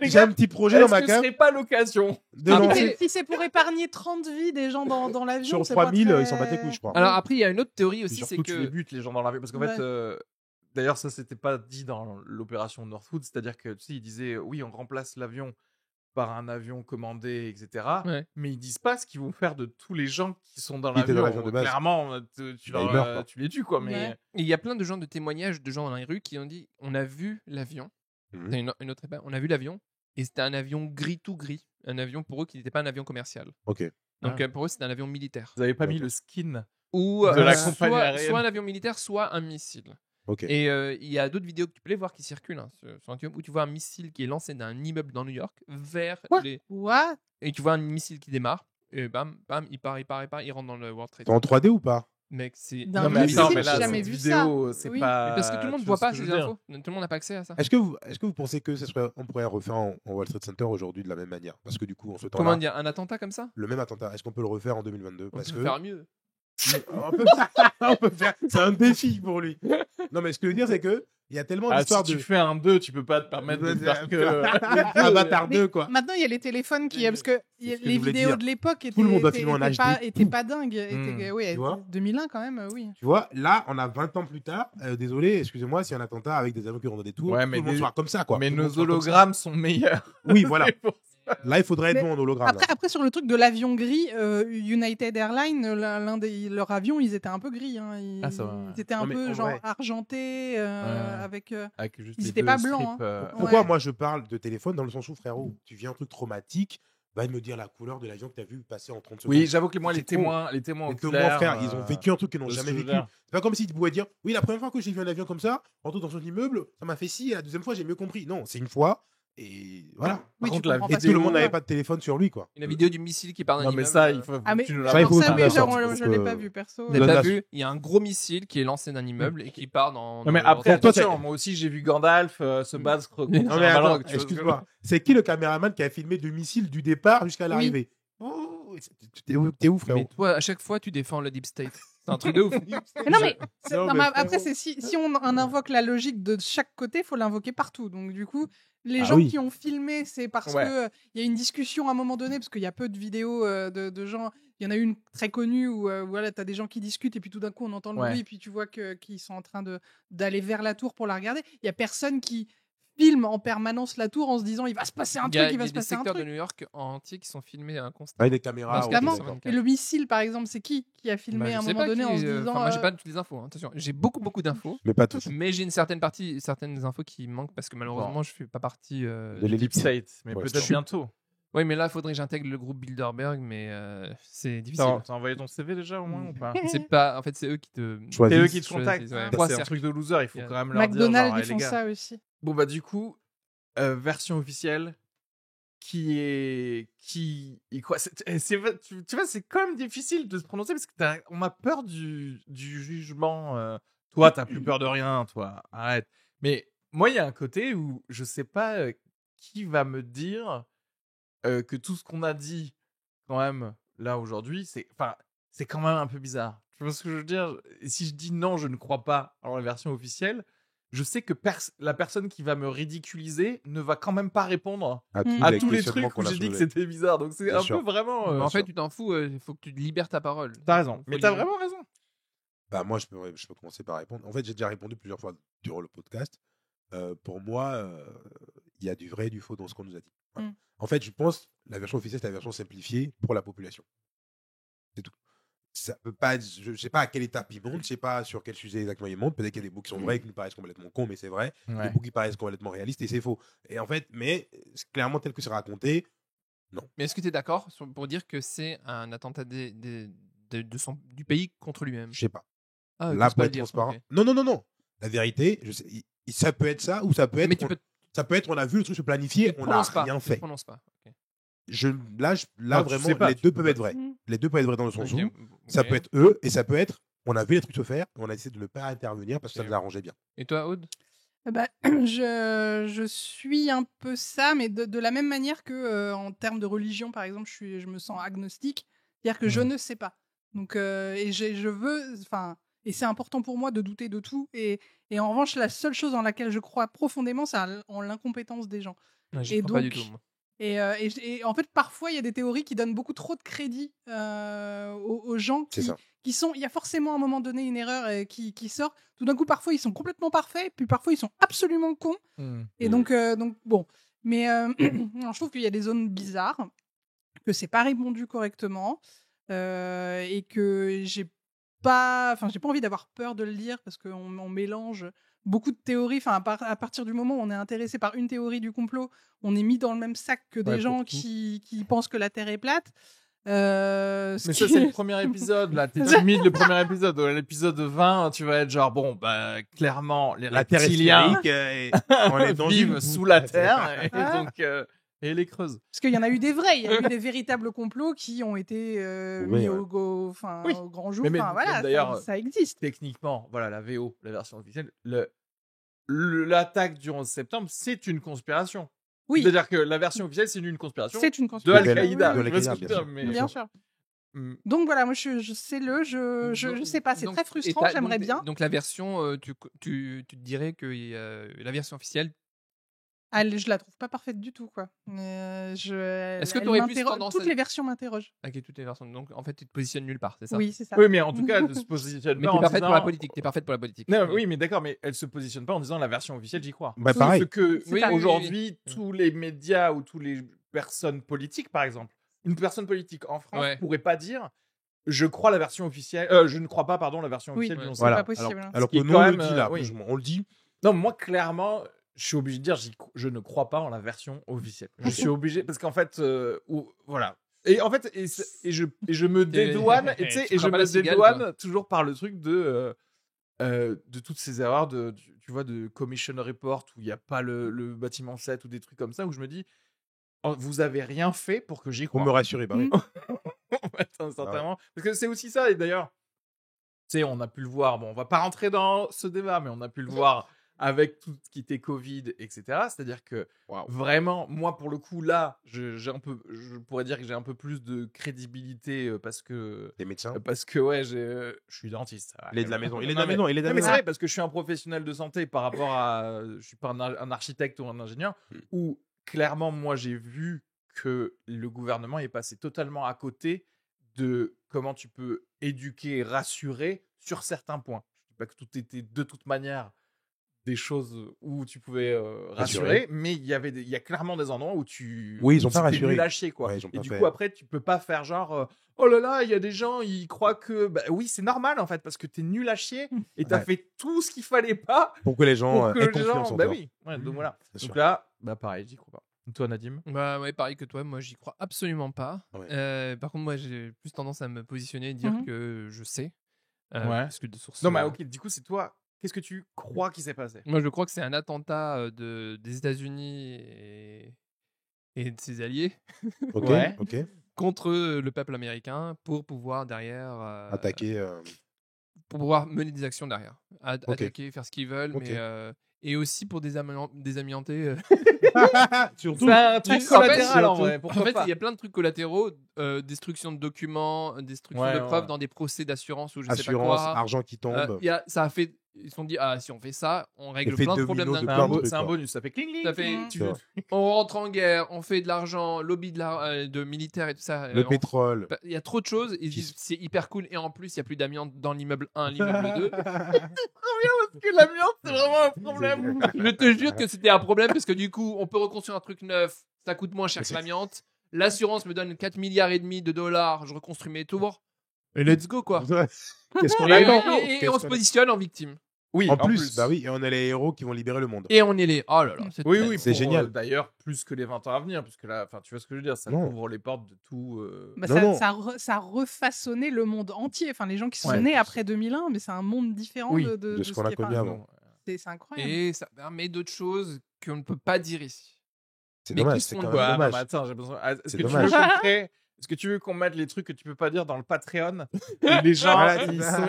J'ai un petit projet dans ma cave. Ce serait pas l'occasion de lancer. Si c'est pour épargner 30 vies des gens dans l'avion, sur 3000, ils s'en battent les couilles, je crois. Alors après, il y a une autre théorie aussi, c'est que tu les butes les gens dans l'avion, parce qu'en fait, d'ailleurs, ça c'était pas dit dans l'opération Northwood, c'est-à-dire que tu sais, ils disaient oui, on remplace l'avion par un avion commandé, etc. Mais ils disent pas ce qu'ils vont faire de tous les gens qui sont dans l'avion de base. Clairement, tu les tues, quoi. Mais il y a plein de gens de témoignages de gens dans les rues qui ont dit on a vu l'avion. C'est une autre époque. On a vu l'avion et c'était un avion gris tout gris, un avion pour eux qui n'était pas un avion commercial. Ok. Donc pour eux c'était un avion militaire. Vous avez pas mis le skin ou de la compagnie aérienne. Soit un avion militaire, soit un missile. Okay. Et il y a d'autres vidéos que tu peux les voir qui circulent sur YouTube où tu vois un missile qui est lancé d'un immeuble dans New York vers les. What? Et tu vois un missile qui démarre. et bam, il part, il rentre dans le World Trade T'es en 3D ou pas? Mec, c'est. D'un Non, mais missile, attends, j'ai mais là, jamais cette vu vidéo, ça. c'est Oui. pas. Parce que tout le monde tu ne voit vois pas ce que ces je veux dire. infos. Tout le monde n'a pas accès à ça. Est-ce que vous pensez que on pourrait refaire en World Trade Center aujourd'hui de la même manière? Parce que du coup, en ce Comment temps-là, dire, un attentat comme ça? le même attentat, est-ce qu'on peut le refaire en 2022? On Parce peut que faire mieux. on peut faire. C'est un défi pour lui. Non, mais ce que je veux dire, c'est que il y a tellement Ah, d'histoires si de tu fais un 2, tu peux pas te permettre de faire que. Avatar Mais 2, quoi. Maintenant, il y a les téléphones qui. Parce que C'est ce que les je voulais vidéos dire. de l'époque étaient, Tout le monde doit étaient- filmer en étaient HD. pas, étaient pas dingues. Étaient, oui, Tu vois 2001 quand même, oui. Tu vois, là, on a 20 ans plus tard. Désolé, excusez-moi, s'il y a un attentat avec des avions qui rentrent dans des tours, Ouais, tout mais le monde des- sera comme ça, quoi. Mais Tout le nos monde sera comme ça. hologrammes sont meilleurs. Oui, voilà. C'est pour ça. Là, il faudrait être Mais bon en hologramme. là. Après, sur le truc de l'avion gris, United Airlines, l'un des leurs avions, ils étaient un peu gris. Hein. Ah, ça va, ouais. Ils étaient un Non, mais peu en genre vrai. argentés, Ouais. avec. Avec juste Ils les étaient deux pas strips, blancs, hein. Pourquoi Ouais. moi je parle de téléphone dans le sens où, frérot, tu viens un truc traumatique, va me dire la couleur de l'avion que tu as vu passer en 30 secondes. Oui, j'avoue que moi, les C'est con. témoins Les témoins, oculaires, frère, ils ont vécu un truc qu'ils n'ont de ce jamais que je vécu. veux dire. C'est pas comme si tu pouvais dire, oui, la première fois que j'ai vu un avion comme ça, rentrer dans son immeuble, ça m'a fait ci, et la deuxième fois, j'ai mieux compris. Non, c'est une fois, et voilà. Oui, Par tu contre, la comprends Et tout le facilement, monde n'avait ouais. pas de téléphone sur lui, quoi. Et la vidéo du missile qui part d'un Non, mais immeuble, ça, il faut Ah, mais que tu nous ça, la il faut ça, que oui, tu la genre, sortes, je parce l'ai que- pas vu perso. Vous n'avez Donne pas la- vu? Il y a un gros missile qui est lancé d'un immeuble et qui part dans. Non, mais dans le après, World Trade attention, Center. moi aussi, j'ai vu Gandalf se battre contre Non, un mais ballon. attends, excuse-moi. C'est qui le caméraman qui a filmé du missile du départ jusqu'à l'arrivée? Oh, t'es où, frérot? Mais toi, à chaque fois, tu défends le Deep State. C'est un truc de ouf. Mais non, mais, Non, non, mais mais après, frérot. c'est si on invoque la logique de chaque côté, il faut l'invoquer partout. Donc, du coup, les Ah gens oui. qui ont filmé, c'est parce Ouais. que il y a une discussion à un moment donné, parce qu'il y a peu de vidéos de gens. Il y en a une très connue où voilà, tu as des gens qui discutent et puis tout d'un coup, on entend le Ouais. bruit et puis tu vois qu'ils sont en train d'aller vers la tour pour la regarder. Il y a personne qui filme en permanence la tour en se disant il va se passer un Il y a, truc, il il y va a se des passer un secteurs de truc. New York entiers qui sont filmés à constant. Avec des caméras. Constamment. ok, d'accord. Et le missile, par exemple, c'est qui a filmé Bah, je à un sais moment pas donné qui, en se enfin, disant moi, j'ai pas toutes les infos. Hein, attention, j'ai beaucoup d'infos. Mais pas tous. Mais j'ai une certaine partie, certaines infos qui manquent parce que malheureusement, je fais pas partie. De Deep l'ellipse. State, mais Ouais, peut-être c'est- bientôt. Oui, mais là, il faudrait que j'intègre le groupe Bilderberg, mais c'est difficile. T'as envoyé ton CV déjà au moins ou pas? C'est pas. En fait, c'est eux qui te. Choisis. C'est eux qui te choisissent, contactent. ouais. Ça, Trois c'est un cercles. truc de loser, il faut Yeah. quand même leur dire. McDonald's, genre, ils les font gars. ça aussi. Bon, bah, du coup, version officielle quoi, tu vois, c'est quand même difficile de se prononcer parce que on a peur du jugement. Toi, t'as plus peur de rien, toi, arrête. Mais moi, il y a un côté où je sais pas qui va me dire que tout ce qu'on a dit quand même là aujourd'hui, c'est quand même un peu bizarre. Tu vois ce que je veux dire? Et si je dis non, je ne crois pas en la version officielle, je sais que la personne qui va me ridiculiser ne va quand même pas répondre À à tous les trucs où j'ai dit que c'était bizarre. Donc c'est Bien un sûr. peu vraiment. Mais en fait, tu t'en fous, il faut que tu libères ta parole. t'as raison. Faut Mais t'as libérer. vraiment raison. Bah, moi, je peux commencer par répondre. En fait, j'ai déjà répondu plusieurs fois durant le podcast. Pour moi, il y a du vrai et du faux dans ce qu'on nous a dit. Voilà. En fait, je pense la version officielle, c'est la version simplifiée pour la population. C'est tout. Ça peut pas être, je ne sais pas à quelle étape ils montent, je ne sais pas sur quel sujet exactement ils montent. Peut-être qu'il y a des bouts qui sont vrais, qui nous paraissent complètement cons, mais c'est vrai. Des bouts qui paraissent complètement réalistes et c'est faux. Et en fait, mais clairement, tel que c'est raconté, Mais est-ce que tu es d'accord pour dire que c'est un attentat du pays contre lui-même? je sais pas. Ah, Là, t'oses pour pas être le dire, transparent. ok. Non. La vérité, je sais, ça peut être ça ou ça peut être. Mais tu peux. Ça peut être, on a vu le truc se planifier, Tu te on n'a prononces pas, rien tu te fait. prononces pas. Ok. Là, Non, tu vraiment, sais pas, les tu deux peux peuvent pas. être vrais. Les deux peuvent être vrais dans le sens Ok, où ça ok. peut être eux et ça peut être, on a vu les trucs se faire et on a essayé de ne pas intervenir parce que ça Ok. nous arrangeait bien. Et toi, Aude? Bah, je suis un peu ça, mais de la même manière que en termes de religion, par exemple, je me sens agnostique, c'est-à-dire que je ne sais pas. Donc, et je veux, enfin, et c'est important pour moi de douter de tout. Et en revanche, la seule chose en laquelle je crois profondément, c'est en l'incompétence des gens. Ouais, j'y Et crois pas du donc, tout. Moi. Et en fait, parfois, il y a des théories qui donnent beaucoup trop de crédit aux gens C'est ça. qui sont. Il y a forcément à un moment donné une erreur qui sort. Tout d'un coup, parfois, ils sont complètement parfaits, puis parfois, ils sont absolument cons. Et donc bon. Mais non, je trouve qu'il y a des zones bizarres, que c'est pas répondu correctement, et que j'ai pas envie d'avoir peur de le dire parce qu'on mélange beaucoup de théories. Enfin, à partir du moment où on est intéressé par une théorie du complot, on est mis dans le même sac que des Ouais, gens pour tout. qui pensent que la Terre est plate. Mais ça, c'est le premier épisode. Là, t'es timide le premier épisode. L'épisode 20, tu vas être genre, bon, bah, clairement, les La Terre est reptiliens sphérique, on est dans vivent une sous la boue. Terre. Et Ah. donc, Et les creuses. Parce qu'il y en a eu des vrais, il y a eu des véritables complots qui ont été Oui, mis ouais. au grand jour. Mais Enfin, voilà, d'ailleurs, ça existe. techniquement, voilà, la VO, la version officielle, l'attaque du 11 septembre, c'est une conspiration. Oui, C'est-à-dire que la version officielle, c'est une conspiration c'est une de conspiration. Al-Qaïda. De Tu vois ce que Al-Qaïda, je veux dire, bien mais- Bien sûr. Mm. Donc voilà, moi je sais je sais pas, c'est Donc, très et frustrant, t'as- j'aimerais donc, bien. Donc la version, tu te dirais que la version officielle. Je la trouve pas parfaite du tout, quoi. Est-ce que elle t'aurais plus m'interroge- tendance Toutes à- les versions m'interrogent. Ok, toutes les versions. Donc en fait, tu te positionnes nulle part, c'est ça? Oui, c'est ça. Oui, mais en tout cas, elle ne se positionne Mais pas t'es en parfaite pour la disant- politique. T'es parfaite pour la politique. Non, oui, mais d'accord, mais elle se positionne pas en disant la version officielle, j'y crois. Bah, Sauf pareil. que Oui, oui, aujourd'hui, tous les médias ou toutes les personnes politiques, par exemple, une personne politique en France Ouais. pourrait pas dire je crois la version officielle, je ne crois pas, pardon, la version Oui, officielle du c'est 11 Voilà. pas possible. Alors, hein. alors Ce qui que est nous, quand on le même, dit là, oui. franchement, on le dit. Non, moi, clairement, je suis obligé de dire je ne crois pas en la version officielle. Je suis obligé, parce qu'en fait, voilà. Et en fait, et je me dédouane, et tu sais, Tu et je crois pas me la cigale, dédouane toujours par le truc de toutes ces erreurs tu vois, de Commission Report où il n'y a pas le bâtiment 7 ou des trucs comme ça, où je me dis, oh, vous avez rien fait pour que j'y Pour croie. me rassurer, bah oui. En fait, certainement. Parce que c'est aussi ça, et d'ailleurs, tu sais, on a pu le voir, bon, on va pas rentrer dans ce débat, mais on a pu le voir avec tout ce qui était Covid, etc. C'est-à-dire que vraiment, moi, pour le coup, là, je pourrais dire que j'ai un peu plus de crédibilité parce que Les médecins. ouais, je suis dentiste. Il est de la maison. Il est de Non, la mais- maison. Il est de la non, mais c'est maison. vrai, parce que je suis un professionnel de santé par rapport à. Je suis pas un architecte ou un ingénieur, où clairement, moi, j'ai vu que le gouvernement est passé totalement à côté de comment tu peux éduquer et rassurer sur certains points. Je dis pas que tout était de toute manière des choses où tu pouvais rassurer, mais il y a clairement des endroits où Oui, ils ont où pas c'était rassuré. nul à chier, quoi. Ouais, ils ont Et pas du fait. coup, après, tu peux pas faire genre oh là là, il y a des gens, ils croient que. Bah oui, c'est normal en fait, parce que t'es nul à chier et t'as Ouais. fait tout ce qu'il fallait pas Pour que les gens pour que aient les confiance gens. en Bah toi. oui, ouais, donc voilà. C'est Donc sûr. là, bah pareil, j'y crois pas. Toi, Nadim? Bah ouais, pareil que toi, moi j'y crois absolument pas. Ouais. Par contre, moi j'ai plus tendance à me positionner et dire Mhm. que je sais. Ouais. Parce que de source. Non, mais ok, du coup, c'est toi. Qu'est-ce que tu crois qui s'est passé? Moi je crois que c'est un attentat des États-Unis et de ses alliés Ok, Ouais. ok. contre le peuple américain pour pouvoir derrière. Attaquer. Pour pouvoir mener des actions derrière. Ok. Attaquer, faire ce qu'ils veulent, Ok. mais. Et aussi pour désamianter. Surtout. C'est un truc En fait, collatéral en surtout- vrai. En Pourquoi fait, pas? il y a plein de trucs collatéraux, destruction de documents, destruction Ouais, de ouais. preuves dans des procès d'assurance ou je sais pas Assurance, quoi. argent qui tombe. Ça a fait. Ils se sont dit, ah, si on fait ça, on règle Effet plein de domino problèmes de d'un plein coup. de trucs, C'est un quoi. bonus, ça fait cling cling. Ça fait- cling, tu C'est veux- vrai. On rentre en guerre, on fait de l'argent, lobby de militaires et tout ça. Le pétrole. Il y a trop de choses. Ils Qui disent c'est hyper cool et en plus il y a plus d'amiante dans l'immeuble 1, l'immeuble 2. Parce que l'amiante, c'est vraiment un problème. Je te jure que c'était un problème parce que du coup on peut reconstruire un truc neuf, ça coûte moins cher Mais que c'est- l'amiante. L'assurance me donne 4 milliards et demi de dollars, je reconstruis mes tours. Et let's go quoi. Qu'est-ce qu'on Et, attend et on se positionne en victime. Oui, En plus, bah oui, et on est les héros qui vont libérer le monde. Et on est les. Oh là là, c'est Oui, très- oui, C'est pour, génial. D'ailleurs, plus que les 20 ans à venir, puisque là, enfin, tu vois ce que je veux dire, ça Non. ouvre les portes de tout. Bah, Non, ça, non. ça a refaçonné le monde entier. Enfin, les gens qui sont Ouais. nés après 2001, mais c'est un monde différent Oui, de ce qu'on a qui est- connu enfin, avant. C'est incroyable. Et ça permet d'autres choses qu'on ne peut pas dire ici. C'est Mais dommage, qui c'est sont quand quoi, même Ouais, non, dommage. mais attends, j'ai besoin. Ah, Est-ce C'est que tu veux dommage. qu'on crée- Est-ce que tu veux qu'on mette les trucs que tu peux pas dire dans le Patreon où les gens Voilà,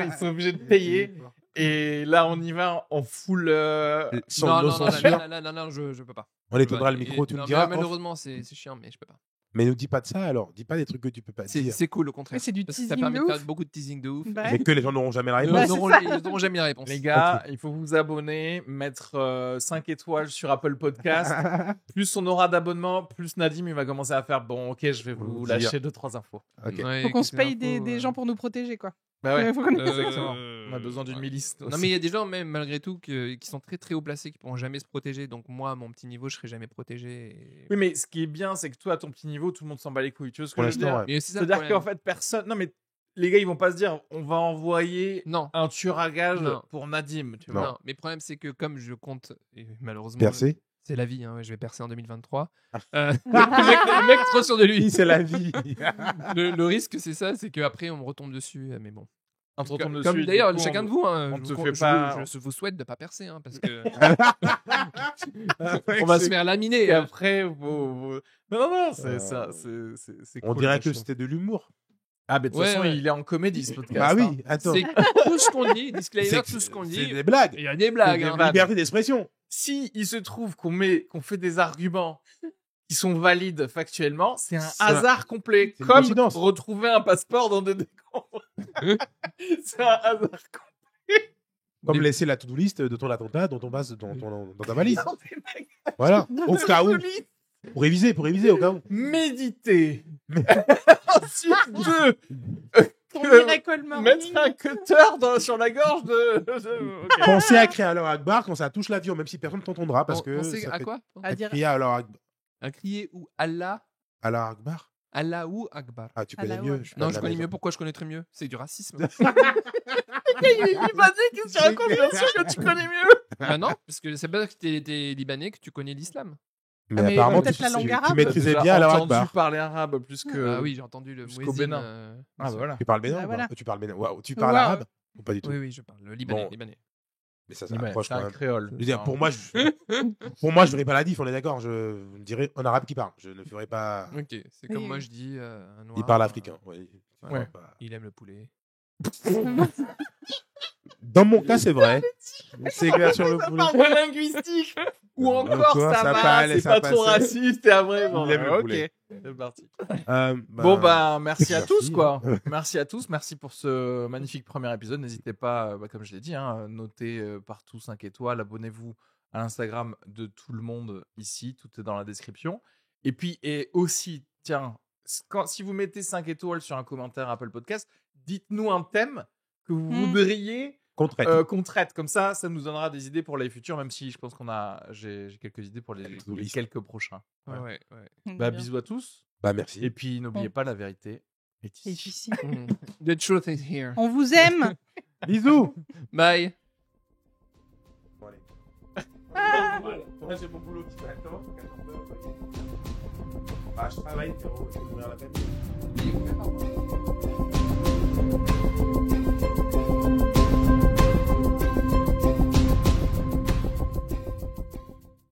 ils sont obligés de payer et là on y va en full. Sans nos censures. Non, je peux pas. On éteindra le Et- micro, tu non, me mais diras. Malheureusement, c'est chiant, mais je peux pas. Mais ne dis pas de ça alors. Dis pas des trucs que tu peux pas dire. C'est cool au contraire. Mais c'est du Parce que ça teasing permet de de faire ouf. beaucoup de teasing de ouf. Bah, Mais que les gens n'auront jamais la Ils réponse. c'est n'auront ça. ils n'auront jamais la réponse. Les gars, il faut vous abonner, mettre 5 étoiles sur Apple Podcast. Plus on aura d'abonnements, plus Nadim il va commencer à faire bon, ok, je vais vous Dire. lâcher 2-3 infos. Ok. Ouais, faut qu'on se quelques paye infos, des gens pour nous protéger, quoi. Bah ouais, Faut qu'on ait- exactement. On a besoin d'une ouais. milice. Non, aussi. mais il y a des gens, même malgré tout, qui sont très très haut placés, qui pourront jamais se protéger. Donc, moi, à mon petit niveau, je serai jamais protégé. et- Oui, mais ce qui est bien, c'est que toi, à ton petit niveau, tout le monde s'en bat les couilles. Tu vois ce que Pour je veux dire? l'instant, ouais. Mais c'est ça le C'est-à-dire qu'en problème. fait, personne. Non, mais les gars, ils vont pas se dire on va envoyer Non. un tueur à gage Non. pour Nadim. Tu Non. vois. Mais le problème, c'est que comme je compte, et malheureusement, Percé. c'est la vie, hein, ouais, je vais percer en 2023. Ah. Le mec trop sûr de lui. C'est la vie. Le risque, c'est ça, c'est qu'après, on me retombe dessus. Mais bon. On te retombe Comme dessus, d'ailleurs, du coup, chacun on- de vous, hein, on te je, fait je- pas- je vous souhaite de pas percer, hein, parce que on va se faire laminer. Et hein. après, Non, c'est ça. C'est On cool, dirait que franchement. c'était de l'humour. Ah, mais de toute Ouais, façon, ouais. il est en comédie, ce podcast. Bah hein. oui, attends. C'est tout ce qu'on dit, disclaimer, C'est- tout ce qu'on C'est dit. des blagues. Il y a des blagues. des hein. vannes. Liberté d'expression. Si il se trouve qu'on fait des arguments qui sont valides factuellement, c'est un C'est hasard complet. c'est une Comme coïncidence. retrouver un passeport dans des décombres. C'est un hasard complet. Comme laisser la to-do list de ton attentat dans ta valise. Voilà. Au cas où. Pour réviser au cas où. Méditer. Ensuite, Pour Miracle Morning. mettre un cutter sur la gorge de... Ok. Pensez à crier à Allah Akbar quand ça touche l'avion, même si personne ne t'entendra. Parce que. Pensez ça à fait- quoi À dire Crier à À crier ou Allah Akbar. Allahu Akbar. Ah, tu connais Allah mieux. Akbar. suis pas Non, de je la connais maison. mieux. Pourquoi je connaîtrais mieux? C'est du racisme. Il est libanais, qu'est-ce que tu racontes? Bien sûr que tu connais mieux. Ah non, parce que c'est pas parce que t'es libanais que tu connais l'islam. Mais mais apparemment, peut-être tu, la langue tu arabe. maîtrisais T'as bien Allah entendu Akbar. parler arabe plus que... Ah oui, j'ai entendu le jusqu'au muezzin. Bénin. Ah, voilà. Tu parles bénin Bah ou voilà. pas Tu parles bénin. Waouh, tu parles Ouais, arabe ou pas du tout? Oui, oui, je parle. Le libanais. Bon. libanais. Mais ça Ouais, s'approche c'est quand un même. créole. Je veux dire, pour moi, je ferai pas la diff, on est d'accord. Je dirais en arabe qui parle. Je ne ferai pas. Ok, c'est comme Oui, moi oui. je dis un noir. Il parle africain. Oui. Ouais. Il aime le poulet. Dans mon cas, c'est vrai. C'est clair sur le Ça poulet. parle de linguistique. Ou encore, Encore, ça ça va, parle, c'est ça pas trop passe. raciste et après, bon, Il aime le ok, poulet. c'est parti. Bah, Bon, bah, merci à merci. tous, quoi. Merci à tous. Merci pour ce magnifique premier épisode. N'hésitez pas, comme je l'ai dit, hein, notez partout 5 étoiles. Abonnez-vous à l'Instagram de tout le monde ici. Tout est dans la description. Et puis, et aussi, tiens, si vous mettez 5 étoiles sur un commentaire Apple Podcast, dites-nous un thème que vous voudriez qu'on traite. qu'on traite. Comme ça nous donnera des idées pour les futurs, même si je pense j'ai quelques idées pour les quelques prochains. Voilà. Ouais. Bah, bisous à tous. Bah, merci. Et puis, n'oubliez pas, la vérité est Et ici. ici. The truth is here. On vous aime. Bisous. Bye. Moi, j'ai mon boulot qui m'attend. Bah, je travaille, frérot. Je vais ouvrir la peine.